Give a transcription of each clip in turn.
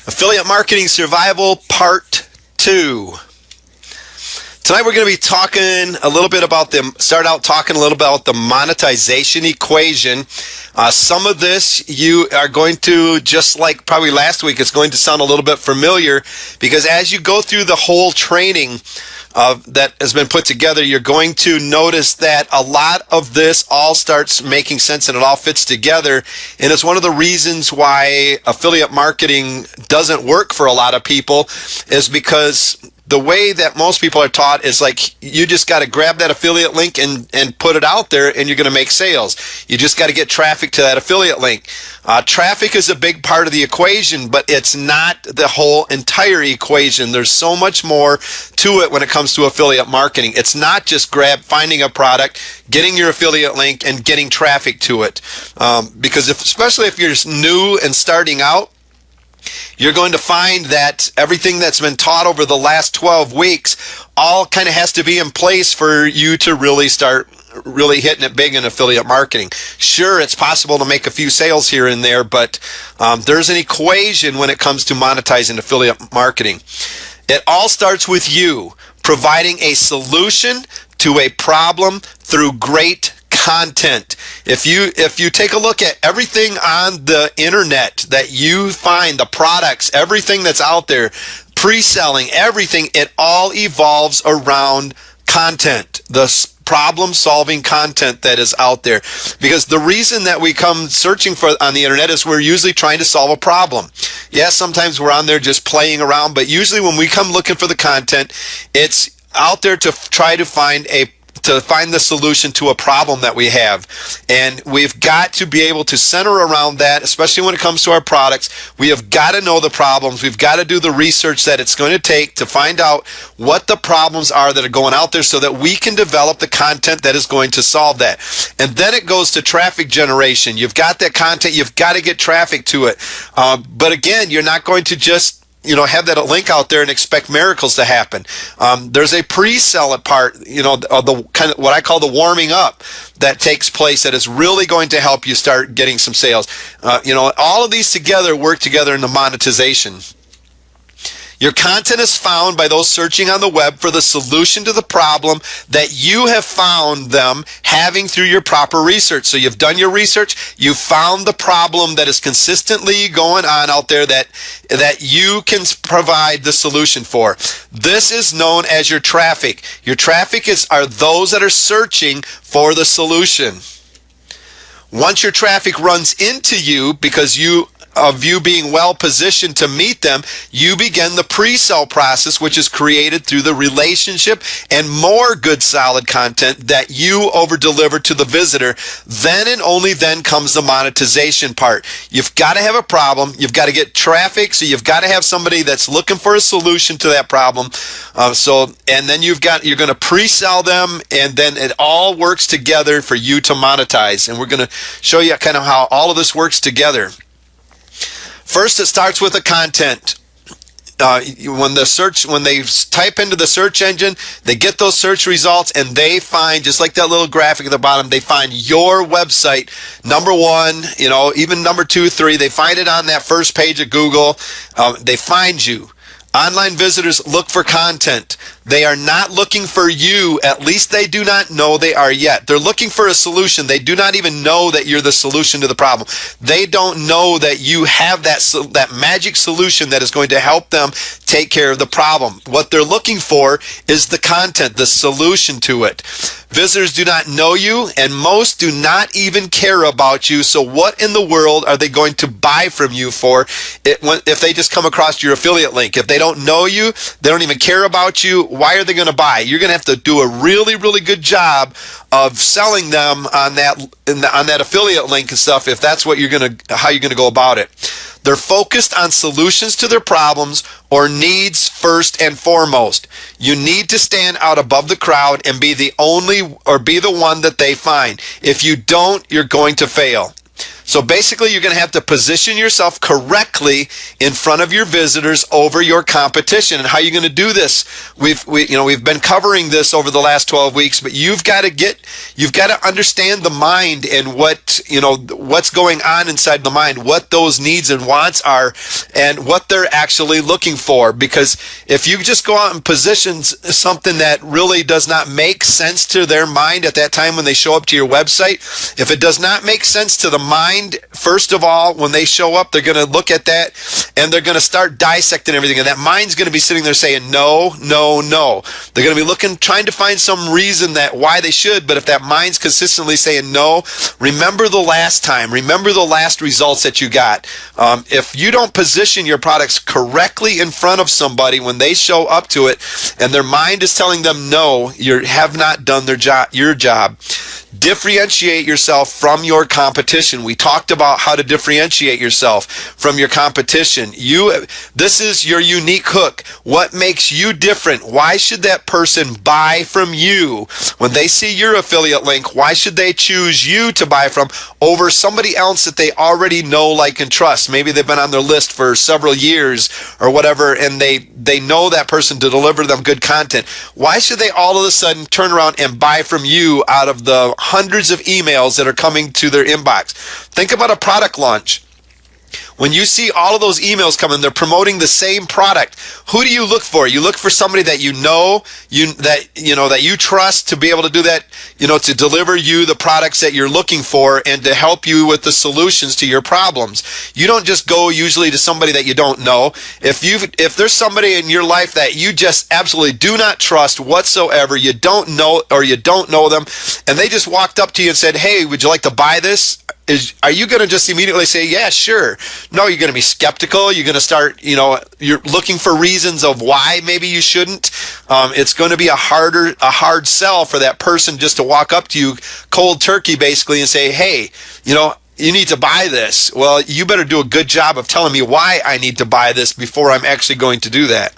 Affiliate Marketing Survival Part 2. Tonight we're going to be talking a little bit about talking a little bit about the monetization equation. Some of this you are going to, just like probably last week, it's going to sound a little bit familiar because as you go through the whole training that has been put together, you're going to notice that a lot of this all starts making sense and it all fits together. And it's one of the reasons why affiliate marketing doesn't work for a lot of people is because the way that most people are taught is like you just got to grab that affiliate link and put it out there and you're going to make sales. You just got to get traffic to that affiliate link. Traffic is a big part of the equation, but it's not the whole entire equation. There's so much more to it when it comes to affiliate marketing. It's not just finding a product, getting your affiliate link, and getting traffic to it. Because especially if you're new and starting out, you're going to find that everything that's been taught over the last 12 weeks all kind of has to be in place for you to really start hitting it big in affiliate marketing. Sure, it's possible to make a few sales here and there, but there's an equation when it comes to monetizing affiliate marketing. It all starts with you providing a solution to a problem through great content. If you take a look at everything on the internet that you find, the products, everything that's out there, pre-selling, everything, it all evolves around content, the problem-solving content that is out there. Because the reason that we come searching for on the internet is we're usually trying to solve a problem. Yes, sometimes we're on there just playing around, but usually when we come looking for the content, it's out there to try to find the solution to a problem that we have. And we've got to be able to center around that, especially when it comes to our products. We have got to know the problems. We've got to do the research that it's going to take to find out what the problems are that are going out there so that we can develop the content that is going to solve that. And then it goes to traffic generation. You've got that content. You've got to get traffic to it. But again, you're not going to just have that link out there and expect miracles to happen. There's a pre-sell part, the kind of what I call the warming up that takes place that is really going to help you start getting some sales. All of these together work together in the monetization. Your content is found by those searching on the web for the solution to the problem that you have found them having through your proper research. So you've done your research, you've found the problem that is consistently going on out there that you can provide the solution for. This is known as your traffic. Your traffic are those that are searching for the solution. Once your traffic runs into you because of you being well positioned to meet them, you begin the pre-sell process, which is created through the relationship and more good solid content that you over deliver to the visitor. Then and only then comes the monetization part. You've got to have a problem, you've got to get traffic, so you've got to have somebody that's looking for a solution to that problem. And then you're going to pre-sell them, and then it all works together for you to monetize. And we're going to show you kind of how all of this works together. First, it starts with the content. When they type into the search engine, they get those search results and they find, just like that little graphic at the bottom, they find your website, number one, even number 2, 3, they find it on that first page of Google. They find you. Online visitors look for content. They are not looking for you. At least they do not know they are yet. They're looking for a solution. They do not even know that you're the solution to the problem. They don't know that you have that magic solution that is going to help them take care of the problem. What they're looking for is the content, the solution to it. Visitors do not know you, and most do not even care about you. So what in the world are they going to buy from you for if they just come across your affiliate link? If they don't know you, they don't even care about you, why are they going to buy? You're going to have to do a really, really good job of selling them on that affiliate link and stuff if that's how you're going to go about it. They're focused on solutions to their problems or needs first and foremost. You need to stand out above the crowd and be the one that they find. If you don't, you're going to fail. So basically, you're going to have to position yourself correctly in front of your visitors over your competition. And how you're going to do this, we've been covering this over the last 12 weeks, but you've got to understand the mind and what's going on inside the mind, what those needs and wants are, and what they're actually looking for. Because if you just go out and position something that really does not make sense to their mind at that time when they show up to your website, if it does not make sense to the mind, first of all, when they show up, they're going to look at that and they're going to start dissecting everything. And that mind's going to be sitting there saying, no, no, no. They're going to be trying to find some reason that why they should. But if that mind's consistently saying no, remember the last time, remember the last results that you got. If you don't position your products correctly in front of somebody when they show up to it and their mind is telling them no, you have not done your job. Differentiate yourself from your competition. We talked about how to differentiate yourself from your competition. This is your unique hook. What makes you different? Why should that person buy from you? When they see your affiliate link, why should they choose you to buy from over somebody else that they already know, like, and trust? Maybe they've been on their list for several years or whatever, and they know that person to deliver them good content. Why should they all of a sudden turn around and buy from you out of the hundreds of emails that are coming to their inbox? Think about a product launch. When you see all of those emails coming, they're promoting the same product. Who do you look for? You look for somebody that that you trust to be able to do that, to deliver you the products that you're looking for and to help you with the solutions to your problems. You don't just go usually to somebody that you don't know. If there's somebody in your life that you just absolutely do not trust whatsoever, you don't know them, and they just walked up to you and said, "Hey, would you like to buy this?" Are you going to just immediately say, yeah, sure? No, you're going to be skeptical. You're going to start, you're looking for reasons of why maybe you shouldn't. It's going to be a hard sell for that person just to walk up to you cold turkey basically and say, hey, you need to buy this. Well, you better do a good job of telling me why I need to buy this before I'm actually going to do that.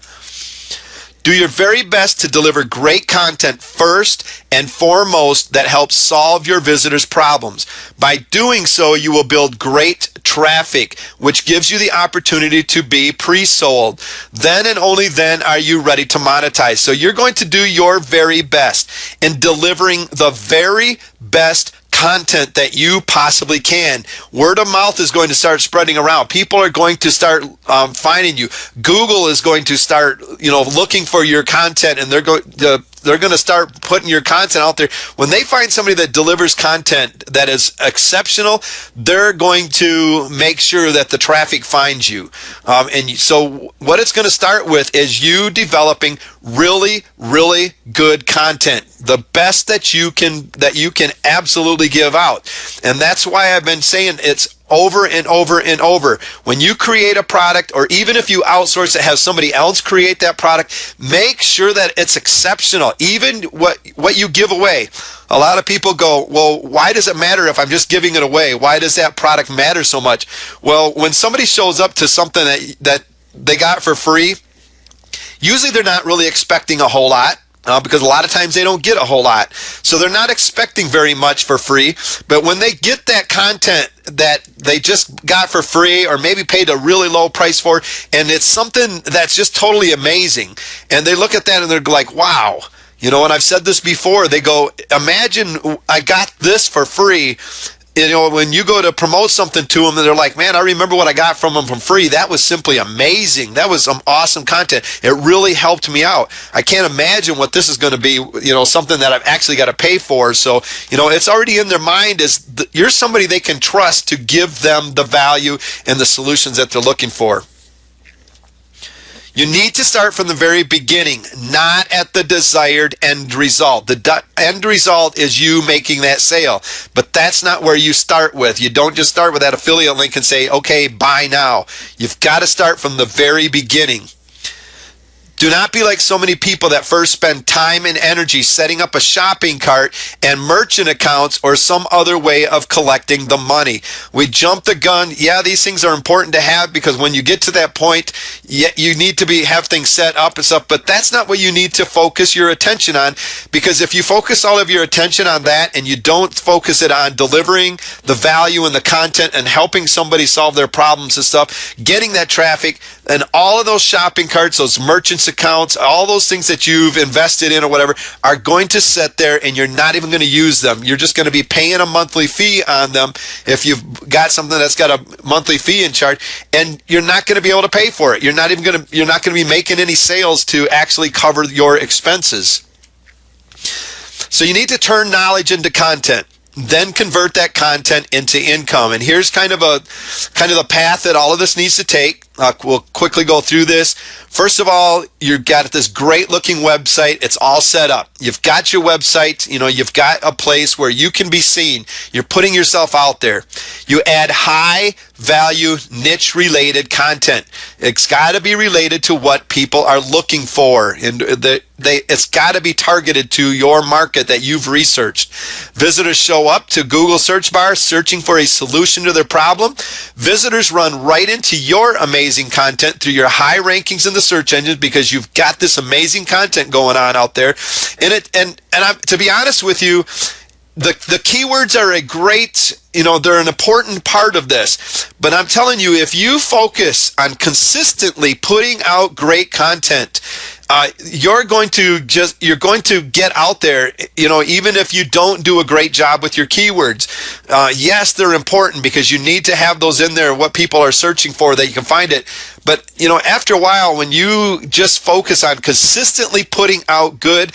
Do your very best to deliver great content first and foremost that helps solve your visitors' problems. By doing so, you will build great traffic, which gives you the opportunity to be pre-sold. Then and only then are you ready to monetize. So you're going to do your very best in delivering the very best content that you possibly can. Word of mouth is going to start spreading around. People are going to start finding you. Google is going to start, looking for your content, and they're going to start putting your content out there. When they find somebody that delivers content that is exceptional, they're going to make sure that the traffic finds you. So what it's going to start with is you developing really, really good content, the best that you can absolutely give out. And that's why I've been saying it's over and over and over. When you create a product, or even if you outsource it, have somebody else create that product, make sure that it's exceptional. Even what you give away. A lot of people go, well, why does it matter if I'm just giving it away? Why does that product matter so much? Well, when somebody shows up to something that they got for free, usually they're not really expecting a whole lot. Because a lot of times they don't get a whole lot. So they're not expecting very much for free. But when they get that content that they just got for free or maybe paid a really low price for, and it's something that's just totally amazing, and they look at that and they're like, wow. And I've said this before, they go, imagine I got this for free. When you go to promote something to them, they're like, man, I remember what I got from them for free. That was simply amazing. That was some awesome content. It really helped me out. I can't imagine what this is going to be, something that I've actually got to pay for. So, it's already in their mind you're somebody they can trust to give them the value and the solutions that they're looking for. You need to start from the very beginning, not at the desired end result. The end result is you making that sale, but that's not where you start with. You don't just start with that affiliate link and say, okay, buy now. You've got to start from the very beginning. Do not be like so many people that first spend time and energy setting up a shopping cart and merchant accounts or some other way of collecting the money. We jump the gun. Yeah, these things are important to have because when you get to that point, you need to have things set up and stuff, but that's not what you need to focus your attention on, because if you focus all of your attention on that and you don't focus it on delivering the value and the content and helping somebody solve their problems and stuff, getting that traffic and all of those shopping carts, those merchants accounts, all those things that you've invested in or whatever are going to sit there and you're not even going to use them. You're just going to be paying a monthly fee on them if you've got something that's got a monthly fee in charge, and you're not going to be able to pay for it. You're not going to be making any sales to actually cover your expenses. So you need to turn knowledge into content, then convert that content into income. And here's kind of the path that all of this needs to take. We'll quickly go through this. First of all, you've got this great looking website. It's all set up. You've got your website. You've got a place where you can be seen. You're putting yourself out there. You add high value niche related content. It's got to be related to what people are looking for. And it's got to be targeted to your market that you've researched. Visitors show up to Google search bar searching for a solution to their problem. Visitors run right into your amazing content through your high rankings in the search engines because you've got this amazing content going on out there. To be honest with you, the keywords are a great, they're an important part of this. But I'm telling you, if you focus on consistently putting out great content, you're going to get out there, even if you don't do a great job with your keywords. Yes, they're important because you need to have those in there, what people are searching for, that you can find it. But, after a while, when you just focus on consistently putting out good,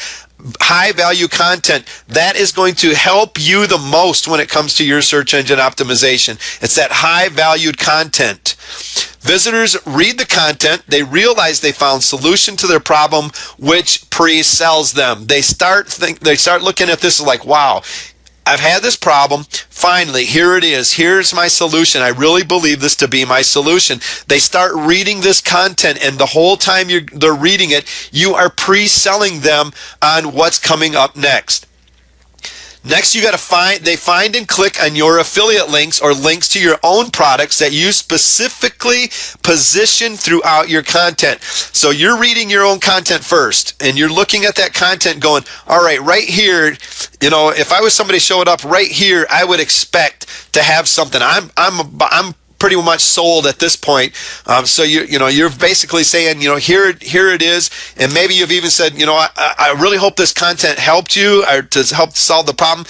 high value content, that is going to help you the most when it comes to your search engine optimization. It's that high valued content. Visitors read the content, they realize they found solution to their problem, which pre-sells them. They start looking at this like, wow, I've had this problem. Finally, here it is. Here's my solution. I really believe this to be my solution. They start reading this content, and the whole time they're reading it, you are pre-selling them on what's coming up next. Next, you got to they find and click on your affiliate links or links to your own products that you specifically position throughout your content. So you're reading your own content first, and you're looking at that content going, all right, right here, if I was somebody showing up right here, I would expect to have something. I'm pretty much sold at this point. So you're basically saying, here it is, and maybe you've even said, I really hope this content helped you or to help solve the problem.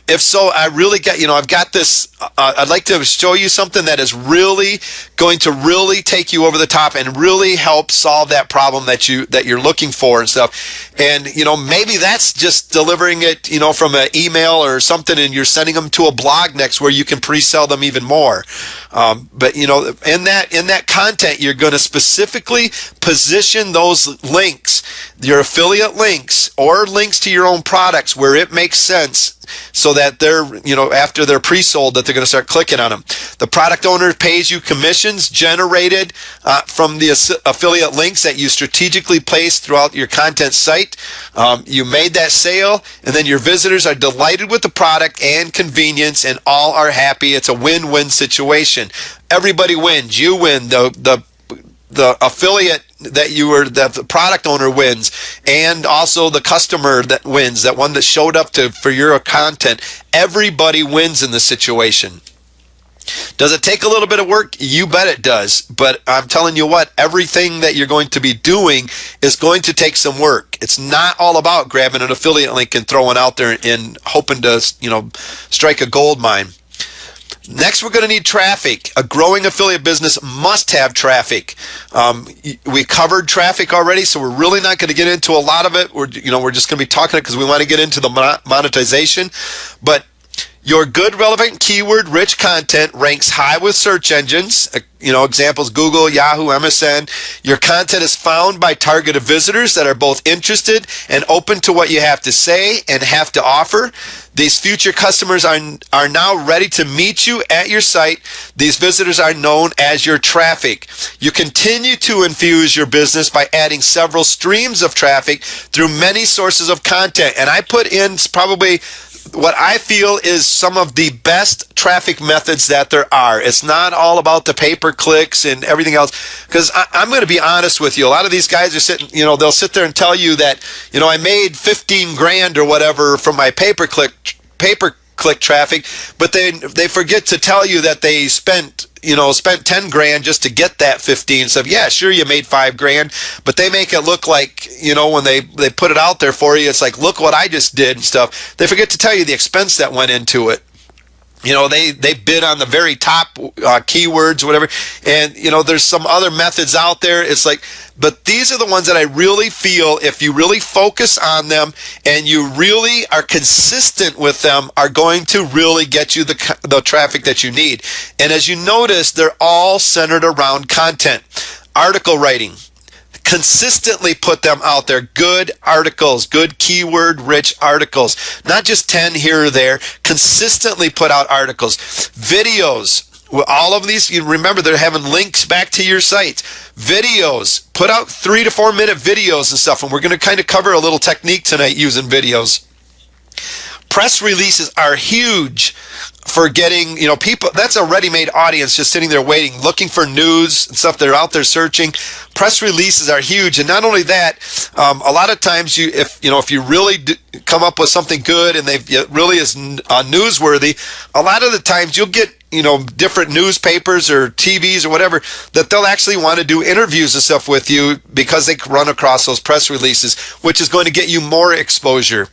If so, I really got, I've got this. I'd like to show you something that is really going to really take you over the top and really help solve that problem that you're looking for and stuff. And maybe that's just delivering it, from an email or something, and you're sending them to a blog next where you can pre-sell them even more. But in that content, you're going to specifically position those links, your affiliate links or links to your own products where it makes sense, so that they're, after they're pre-sold, that they're going to start clicking on them. The product owner pays you commissions generated from the affiliate links that you strategically place throughout your content site. You made that sale, and then your visitors are delighted with the product and convenience, and all are happy. It's a win-win situation. Everybody wins. You win. The affiliate that the product owner wins, and also the customer that wins, that one that showed up for your content. Everybody wins in this situation. Does it take a little bit of work? You bet it does. But I'm telling you what, everything that you're going to be doing is going to take some work. It's not all about grabbing an affiliate link and throwing out there and hoping to, strike a gold mine. Next, we're going to need traffic. A growing affiliate business must have traffic. We covered traffic already, so we're really not going to get into a lot of it. We're just going to be talking it because we want to get into the monetization. But Your good, relevant, keyword-rich content ranks high with search engines. Examples: Google, Yahoo, MSN. Your content is found by targeted visitors that are both interested and open to what you have to say and have to offer. These future customers are now ready to meet you at your site. These visitors are known as your traffic. You continue to infuse your business by adding several streams of traffic through many sources of content. And I put in probably what I feel is some of the best traffic methods that there are. It's not all about the pay-per-clicks and everything else, because I'm going to be honest with you. A lot of these guys are sitting, they'll sit there and tell you that, I made 15 grand or whatever from my pay-per-click traffic, but they forget to tell you that they spent 10 grand just to get that 15. So yeah, sure, you made 5 grand, but they make it look like, when they put it out there for you, it's like, look what I just did and stuff. They forget to tell you the expense that went into it. They bid on the very top keywords, whatever. And, there's some other methods out there. It's like, but these are the ones that I really feel, if you really focus on them and you really are consistent with them, are going to really get you the traffic that you need. And as you notice, they're all centered around content. Article writing. Consistently put them out there. Good articles, good keyword rich articles, not just 10 here or there. Consistently put out articles. Videos, all of these, you remember, they're having links back to your site. Videos, put out 3 to 4 minute videos and stuff, and we're going to kind of cover a little technique tonight using videos. Press releases are huge for getting, people. That's a ready-made audience just sitting there waiting, looking for news and stuff. They're out there searching. Press releases are huge, and not only that, a lot of times if you really come up with something good and it really is newsworthy, a lot of the times you'll get different newspapers or TVs or whatever that they'll actually want to do interviews and stuff with you because they run across those press releases, which is going to get you more exposure.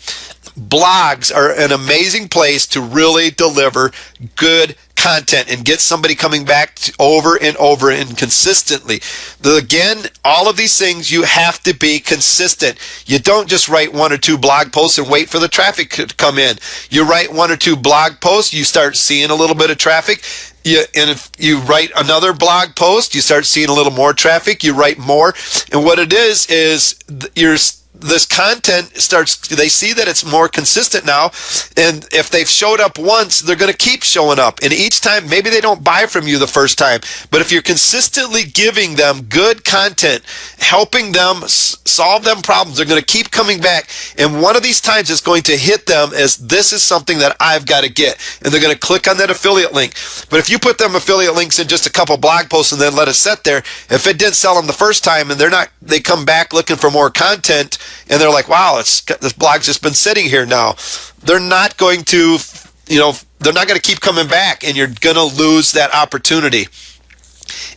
Blogs are an amazing place to really deliver good content and get somebody coming back over and over and consistently. Again, all of these things, you have to be consistent. You don't just write 1 or 2 blog posts and wait for the traffic to come in. You write 1 or 2 blog posts, you start seeing a little bit of traffic. And if you write another blog post, you start seeing a little more traffic. You write more. And what it is this content they see that it's more consistent now, and if they've showed up once, they're going to keep showing up, and each time, maybe they don't buy from you the first time, but if you're consistently giving them good content, helping them solve them problems, they're going to keep coming back, and one of these times it's going to hit them as, this is something that I've got to get, and they're going to click on that affiliate link. But if you put them affiliate links in just a couple blog posts and then let it sit there, if it didn't sell them the first time and they come back looking for more content, and they're like, wow, this blog's just been sitting here now, they're not going to, they're not going to keep coming back, and you're going to lose that opportunity.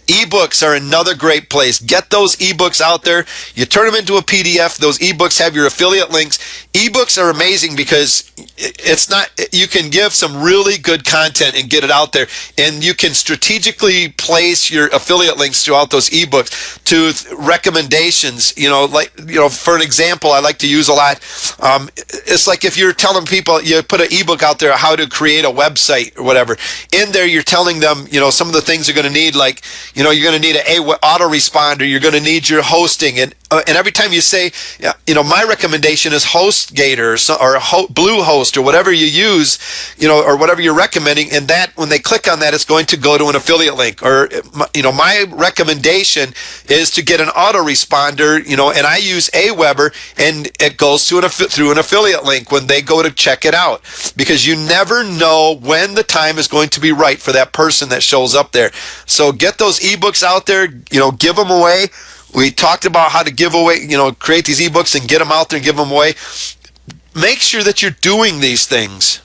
Ebooks are another great place. Get those ebooks out there. You turn them into a PDF. Those ebooks have your affiliate links. Ebooks are amazing because you can give some really good content and get it out there, and you can strategically place your affiliate links throughout those ebooks to recommendations. For an example, I like to use a lot. It's like if you're telling people, you put an ebook out there, how to create a website or whatever. In there, you're telling them, some of the things you're going to need, like, you're going to need an autoresponder, you're going to need your hosting, and every time you say, my recommendation is HostGator or Bluehost or whatever you use, or whatever you're recommending, and that when they click on that, it's going to go to an affiliate link. Or my recommendation is to get an autoresponder, and I use Aweber, and it goes to through an affiliate link when they go to check it out, because you never know when the time is going to be right for that person that shows up there. So get those ebooks out there, give them away. We talked about how to give away, create these ebooks and get them out there and give them away. Make sure that you're doing these things.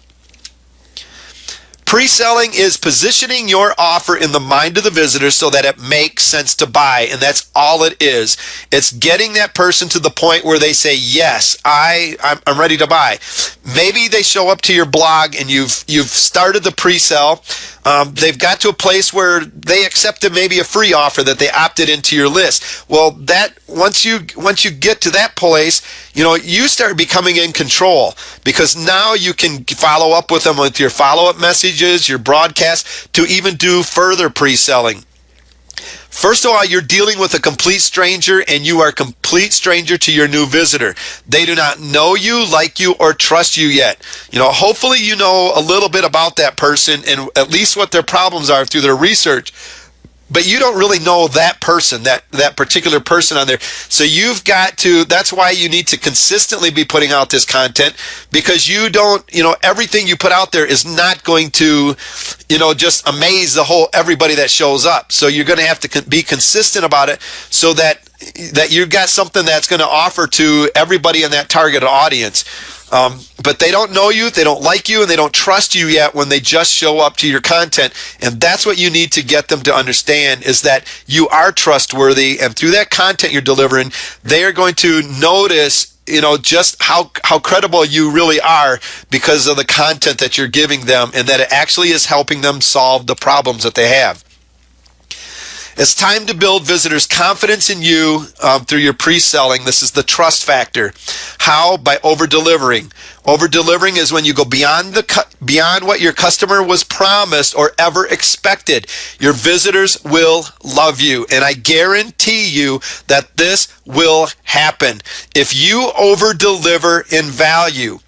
Pre-selling is positioning your offer in the mind of the visitor so that it makes sense to buy, and that's all it is. It's getting that person to the point where they say, yes, I'm ready to buy. Maybe they show up to your blog and you've started the pre-sell. they've got to a place where they accepted maybe a free offer that they opted into your list. Well, that once you get to that place, you start becoming in control, because now you can follow up with them with your follow-up messages, your broadcasts, to even do further pre-selling. First of all, you're dealing with a complete stranger, and you are a complete stranger to your new visitor. They do not know you, like you, or trust you yet. Hopefully you know a little bit about that person and at least what their problems are through their research. But you don't really know that person, that particular person on there. So that's why you need to consistently be putting out this content, because you don't, everything you put out there is not going to, just amaze everybody that shows up. So you're going to have to be consistent about it, so that you've got something that's going to offer to everybody in that target audience. But they don't know you, they don't like you, and they don't trust you yet when they just show up to your content. And that's what you need to get them to understand, is that you are trustworthy, and through that content you're delivering, they are going to notice just how credible you really are, because of the content that you're giving them, and that it actually is helping them solve the problems that they have. It's time to build visitors' confidence in you through your pre-selling. This is the trust factor. How? By over-delivering. Over-delivering is when you go beyond what your customer was promised or ever expected. Your visitors will love you, and I guarantee you that this will happen. If you over-deliver in value,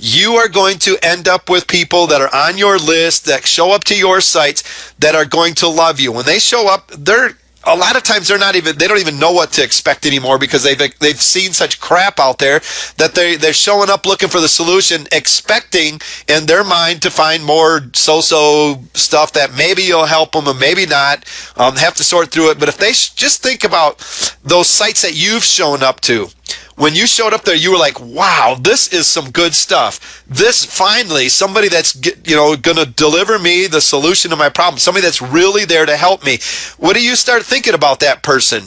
you are going to end up with people that are on your list, that show up to your sites, that are going to love you. When they show up, a lot of times they don't even know what to expect anymore, because they've seen such crap out there that they're showing up looking for the solution, expecting in their mind to find more so-so stuff that maybe you'll help them and maybe not. Have to sort through it. But if they just think about those sites that you've shown up to, when you showed up there, you were like, wow, this is some good stuff. This finally, somebody that's going to deliver me the solution to my problem, somebody that's really there to help me. What do you start thinking about that person?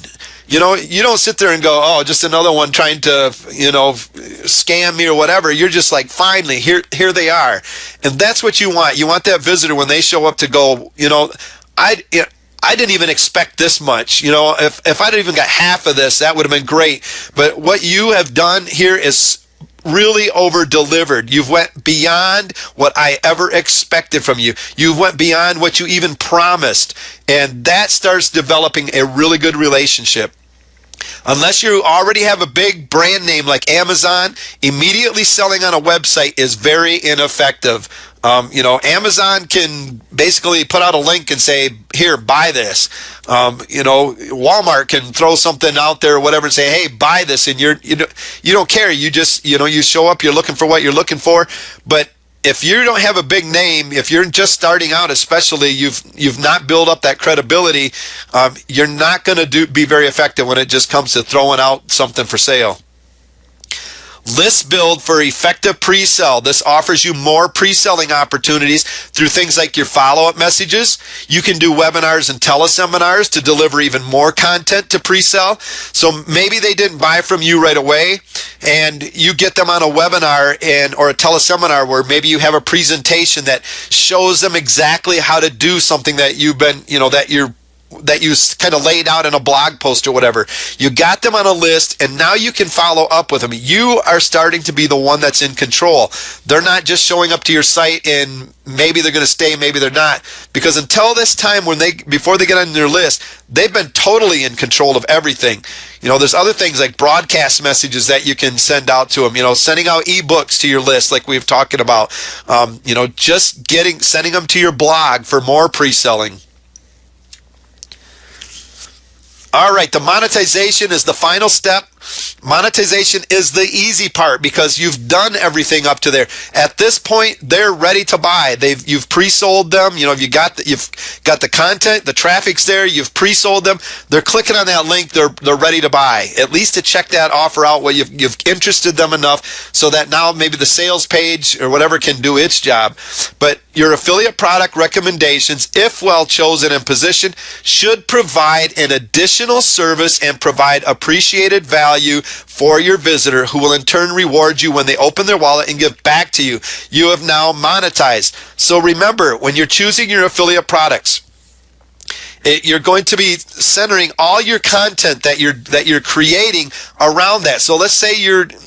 You don't sit there and go, oh, just another one trying to, scam me or whatever. You're just like, finally, here they are. And that's what you want. You want that visitor, when they show up, to go, I didn't even expect this much. If I'd even got half of this, that would have been great. But what you have done here is really over-delivered. You've went beyond what I ever expected from you. You went beyond what you even promised. And that starts developing a really good relationship. Unless you already have a big brand name like Amazon, immediately selling on a website is very ineffective. Amazon can basically put out a link and say, here, buy this. Walmart can throw something out there or whatever and say, hey, buy this. And you don't care. You just, you show up, you're looking for what you're looking for. But if you don't have a big name, if you're just starting out, especially, you've not built up that credibility, you're not going to be very effective when it just comes to throwing out something for sale. List build for effective pre-sell. This offers you more pre-selling opportunities through things like your follow-up messages. You can do webinars and teleseminars to deliver even more content to pre-sell. So maybe they didn't buy from you right away, and you get them on a webinar or a teleseminar where maybe you have a presentation that shows them exactly how to do something that that you kind of laid out in a blog post or whatever. You got them on a list, and now you can follow up with them. You are starting to be the one that's in control. They're not just showing up to your site and maybe they're going to stay, maybe they're not. Because until this time, before they get on your list, they've been totally in control of everything. There's other things like broadcast messages that you can send out to them. Sending out ebooks to your list, like we've talked about. Just sending them to your blog for more pre-selling. All right, the monetization is the final step. Monetization is the easy part because you've done everything up to there. At this point, they're ready to buy. You've pre-sold them. You've got the content, the traffic's there. You've pre-sold them. They're clicking on that link. They're ready to buy. At least to check that offer out. Where you've interested them enough so that now maybe the sales page or whatever can do its job. But your affiliate product recommendations, if well chosen and positioned, should provide an additional service and provide appreciated value for your visitor, who will in turn reward you when they open their wallet and give back to you. You have now monetized. So remember, when you're choosing your affiliate products, you're going to be centering all your content that you're creating around that. So let's say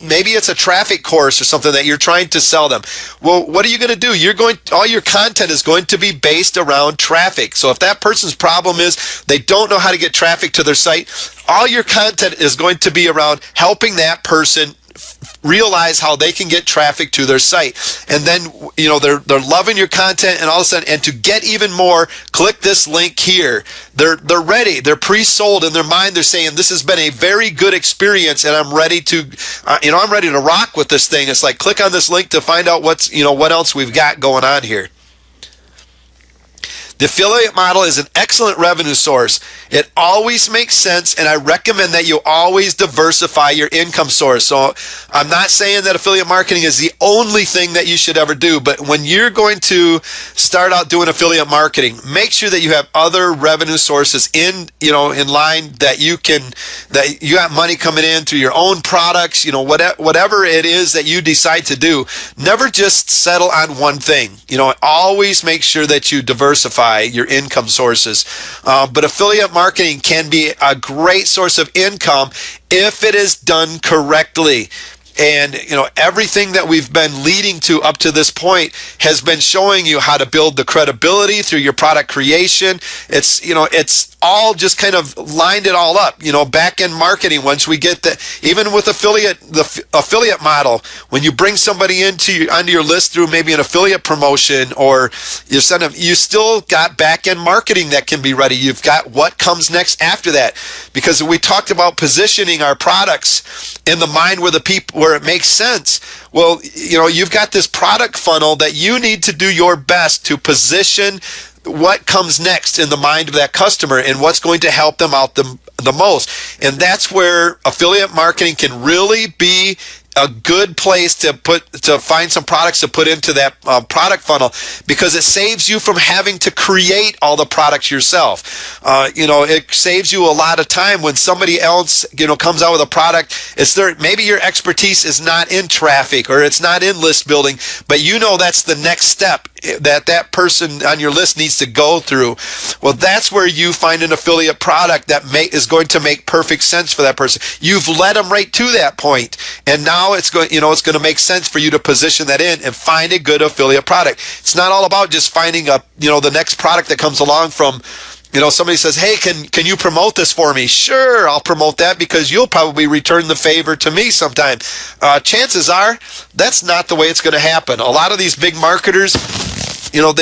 maybe it's a traffic course or something that you're trying to sell them. Well, what are you going to do? All your content is going to be based around traffic. So if that person's problem is they don't know how to get traffic to their site, all your content is going to be around helping that person realize how they can get traffic to their site. And then, they're loving your content, and all of a sudden, and to get even more, click this link here. They're ready. They're pre-sold in their mind. They're saying, this has been a very good experience, and I'm ready to, I'm ready to rock with this thing. It's like, click on this link to find out what else we've got going on here. The affiliate model is an excellent revenue source. It always makes sense, and I recommend that you always diversify your income source. So I'm not saying that affiliate marketing is the only thing that you should ever do, but when you're going to start out doing affiliate marketing, make sure that you have other revenue sources in line, that you got money coming in through your own products, whatever it is that you decide to do. Never just settle on one thing. Always make sure that you diversify your income sources. But affiliate marketing can be a great source of income if it is done correctly. And everything that we've been leading to up to this point has been showing you how to build the credibility through your product creation. It's all just kind of lined it all up. Back in marketing, once we get even with the affiliate model, when you bring somebody onto your list through maybe an affiliate promotion, or you send them, you still got back end marketing that can be ready. You've got what comes next after that, because we talked about positioning our products in the mind where it makes sense. Well, you've got this product funnel that you need to do your best to position what comes next in the mind of that customer and what's going to help them out the most. And that's where affiliate marketing can really be a good place to find some products to put into that product funnel, because it saves you from having to create all the products yourself. It saves you a lot of time when somebody else comes out with a product. Maybe your expertise is not in traffic, or it's not in list building, but that's the next step that person on your list needs to go through. Well, that's where you find an affiliate product that is going to make perfect sense for that person. You've led them right to that point, and now it's going to make sense for you to position that in and find a good affiliate product. It's not all about just finding the next product that comes along from, somebody says, hey, can you promote this for me? Sure, I'll promote that, because you'll probably return the favor to me sometime. Chances are that's not the way it's going to happen. A lot of these big marketers, they'll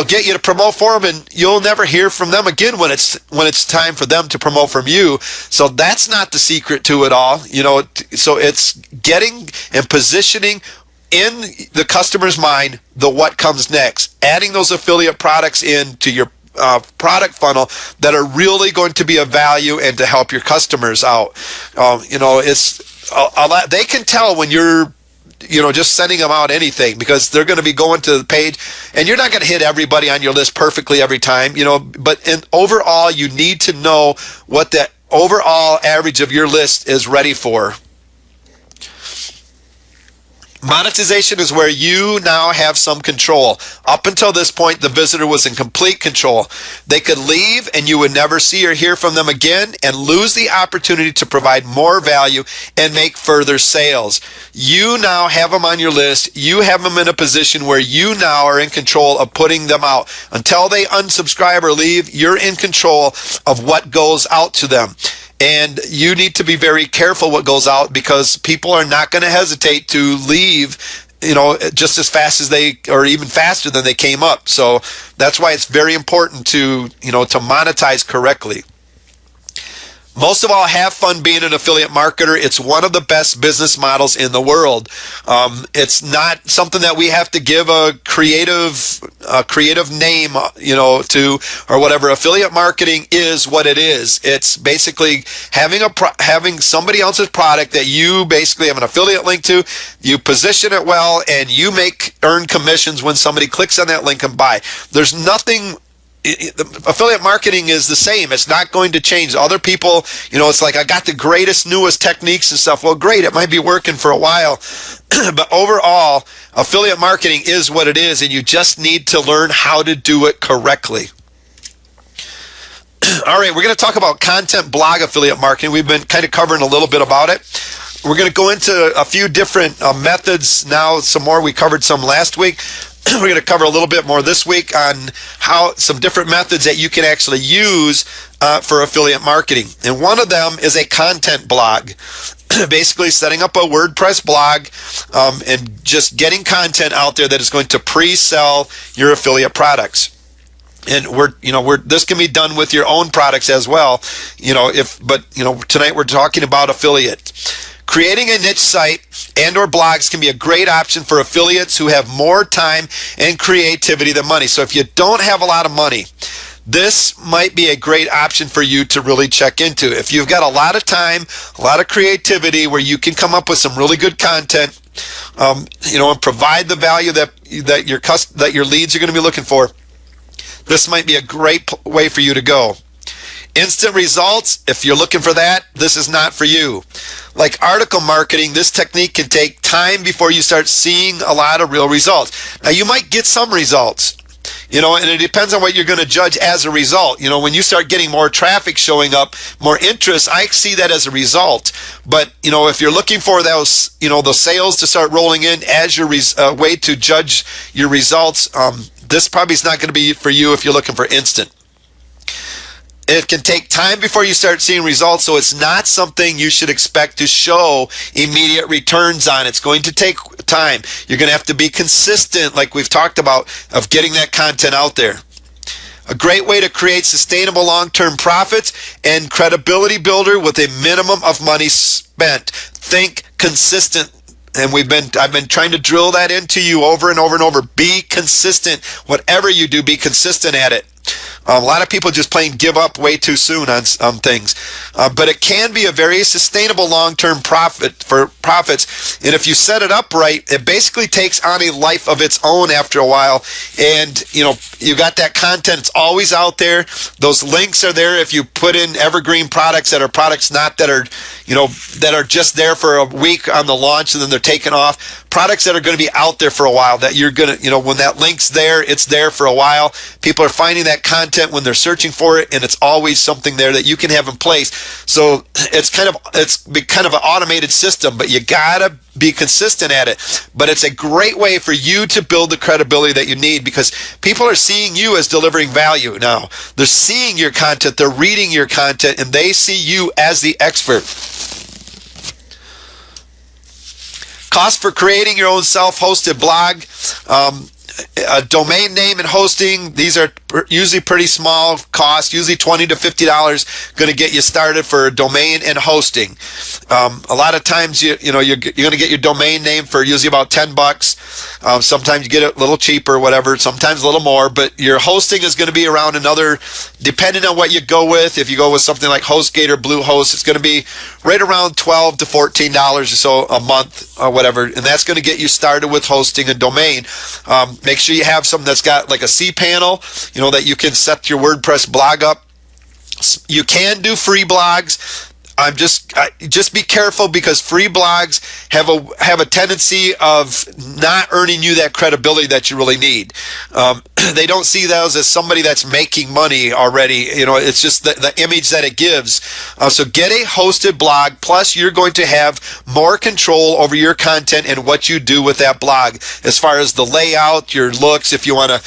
get you to promote for them, and you'll never hear from them again when it's time for them to promote from you. So that's not the secret to it all. So it's getting and positioning in the customer's mind what comes next, adding those affiliate products into your product funnel that are really going to be of value and to help your customers out. It's a lot. They can tell when you're just sending them out anything, because they're going to be going to the page, and you're not going to hit everybody on your list perfectly every time, but overall, you need to know what that overall average of your list is ready for. Monetization is where you now have some control. Up until this point, the visitor was in complete control. They could leave and you would never see or hear from them again, and lose the opportunity to provide more value and make further sales. You now have them on your list. You have them in a position where you now are in control of putting them out. Until they unsubscribe or leave, you're in control of what goes out to them. And you need to be very careful what goes out, because people are not going to hesitate to leave, just as fast as or even faster than they came up. So that's why it's very important to monetize correctly. Most of all, have fun being an affiliate marketer. It's one of the best business models in the world. It's not something that we have to give a creative name, to, or whatever. Affiliate marketing is what it is. It's basically having somebody else's product that you basically have an affiliate link to. You position it well, and you earn commissions when somebody clicks on that link and buy. There's nothing affiliate marketing is the same. It's not going to change. Other people, it's like, I got the greatest, newest techniques and stuff. Well, great. It might be working for a while, but overall, affiliate marketing is what it is, and you just need to learn how to do it correctly. All right, we're going to talk about content blog affiliate marketing. We've been kind of covering a little bit about it. We're going to go into a few different methods now, some more. We covered some last week. We're going to cover a little bit more this week on how some different methods that you can actually use for affiliate marketing. And one of them is a content blog. Basically setting up a WordPress blog and just getting content out there that is going to pre-sell your affiliate products. And this can be done with your own products as well. Tonight we're talking about affiliate. Creating a niche site and or blogs can be a great option for affiliates who have more time and creativity than money. So if you don't have a lot of money, this might be a great option for you to really check into. If you've got a lot of time, a lot of creativity, where you can come up with some really good content, and provide the value that your leads are going to be looking for, this might be a great way for you to go. Instant results, if you're looking for that, this is not for you. Like article marketing, this technique can take time before you start seeing a lot of real results. Now, you might get some results, and it depends on what you're going to judge as a result. When you start getting more traffic showing up, more interest, I see that as a result. But, if you're looking for those, the sales to start rolling in as your way to judge your results, this probably is not going to be for you if you're looking for instant. It can take time before you start seeing results, so it's not something you should expect to show immediate returns on. It's going to take time. You're going to have to be consistent, like we've talked about, of getting that content out there. A great way to create sustainable long-term profits and credibility builder with a minimum of money spent. Think consistent. And I've been trying to drill that into you over and over and over. Be consistent. Whatever you do, be consistent at it. A lot of people just plain give up way too soon on things. But it can be a very sustainable long-term profits. And if you set it up right, it basically takes on a life of its own after a while. And, you got that content. It's always out there. Those links are there if you put in evergreen products that are products that are just there for a week on the launch and then they're taken off. Products that are going to be out there for a while, that you're going to, when that link's there, it's there for a while. People are finding that content when they're searching for it, and it's always something there that you can have in place. So it's kind of an automated system, but you gotta be consistent at it. But it's a great way for you to build the credibility that you need, because people are seeing you as delivering value now. They're seeing your content, they're reading your content, and they see you as the expert. Cost for creating your own self-hosted blog. A domain name and hosting, these are usually pretty small costs, usually $20 to $50 going to get you started for a domain and hosting. A lot of times you're going to get your domain name for usually about $10. Sometimes you get it a little cheaper, whatever, sometimes a little more, but your hosting is going to be around another, depending on what you go with. If you go with something like HostGator or Bluehost, it's going to be right around $12 to $14 or so a month or whatever, and that's going to get you started with hosting a domain. Make sure you have something that's got like a cPanel, that you can set your WordPress blog up. You can do free blogs. Just be careful, because free blogs have a tendency of not earning you that credibility that you really need. They don't see those as somebody that's making money already. It's just the image that it gives. So get a hosted blog. Plus, you're going to have more control over your content and what you do with that blog, as far as the layout, your looks. If you want to,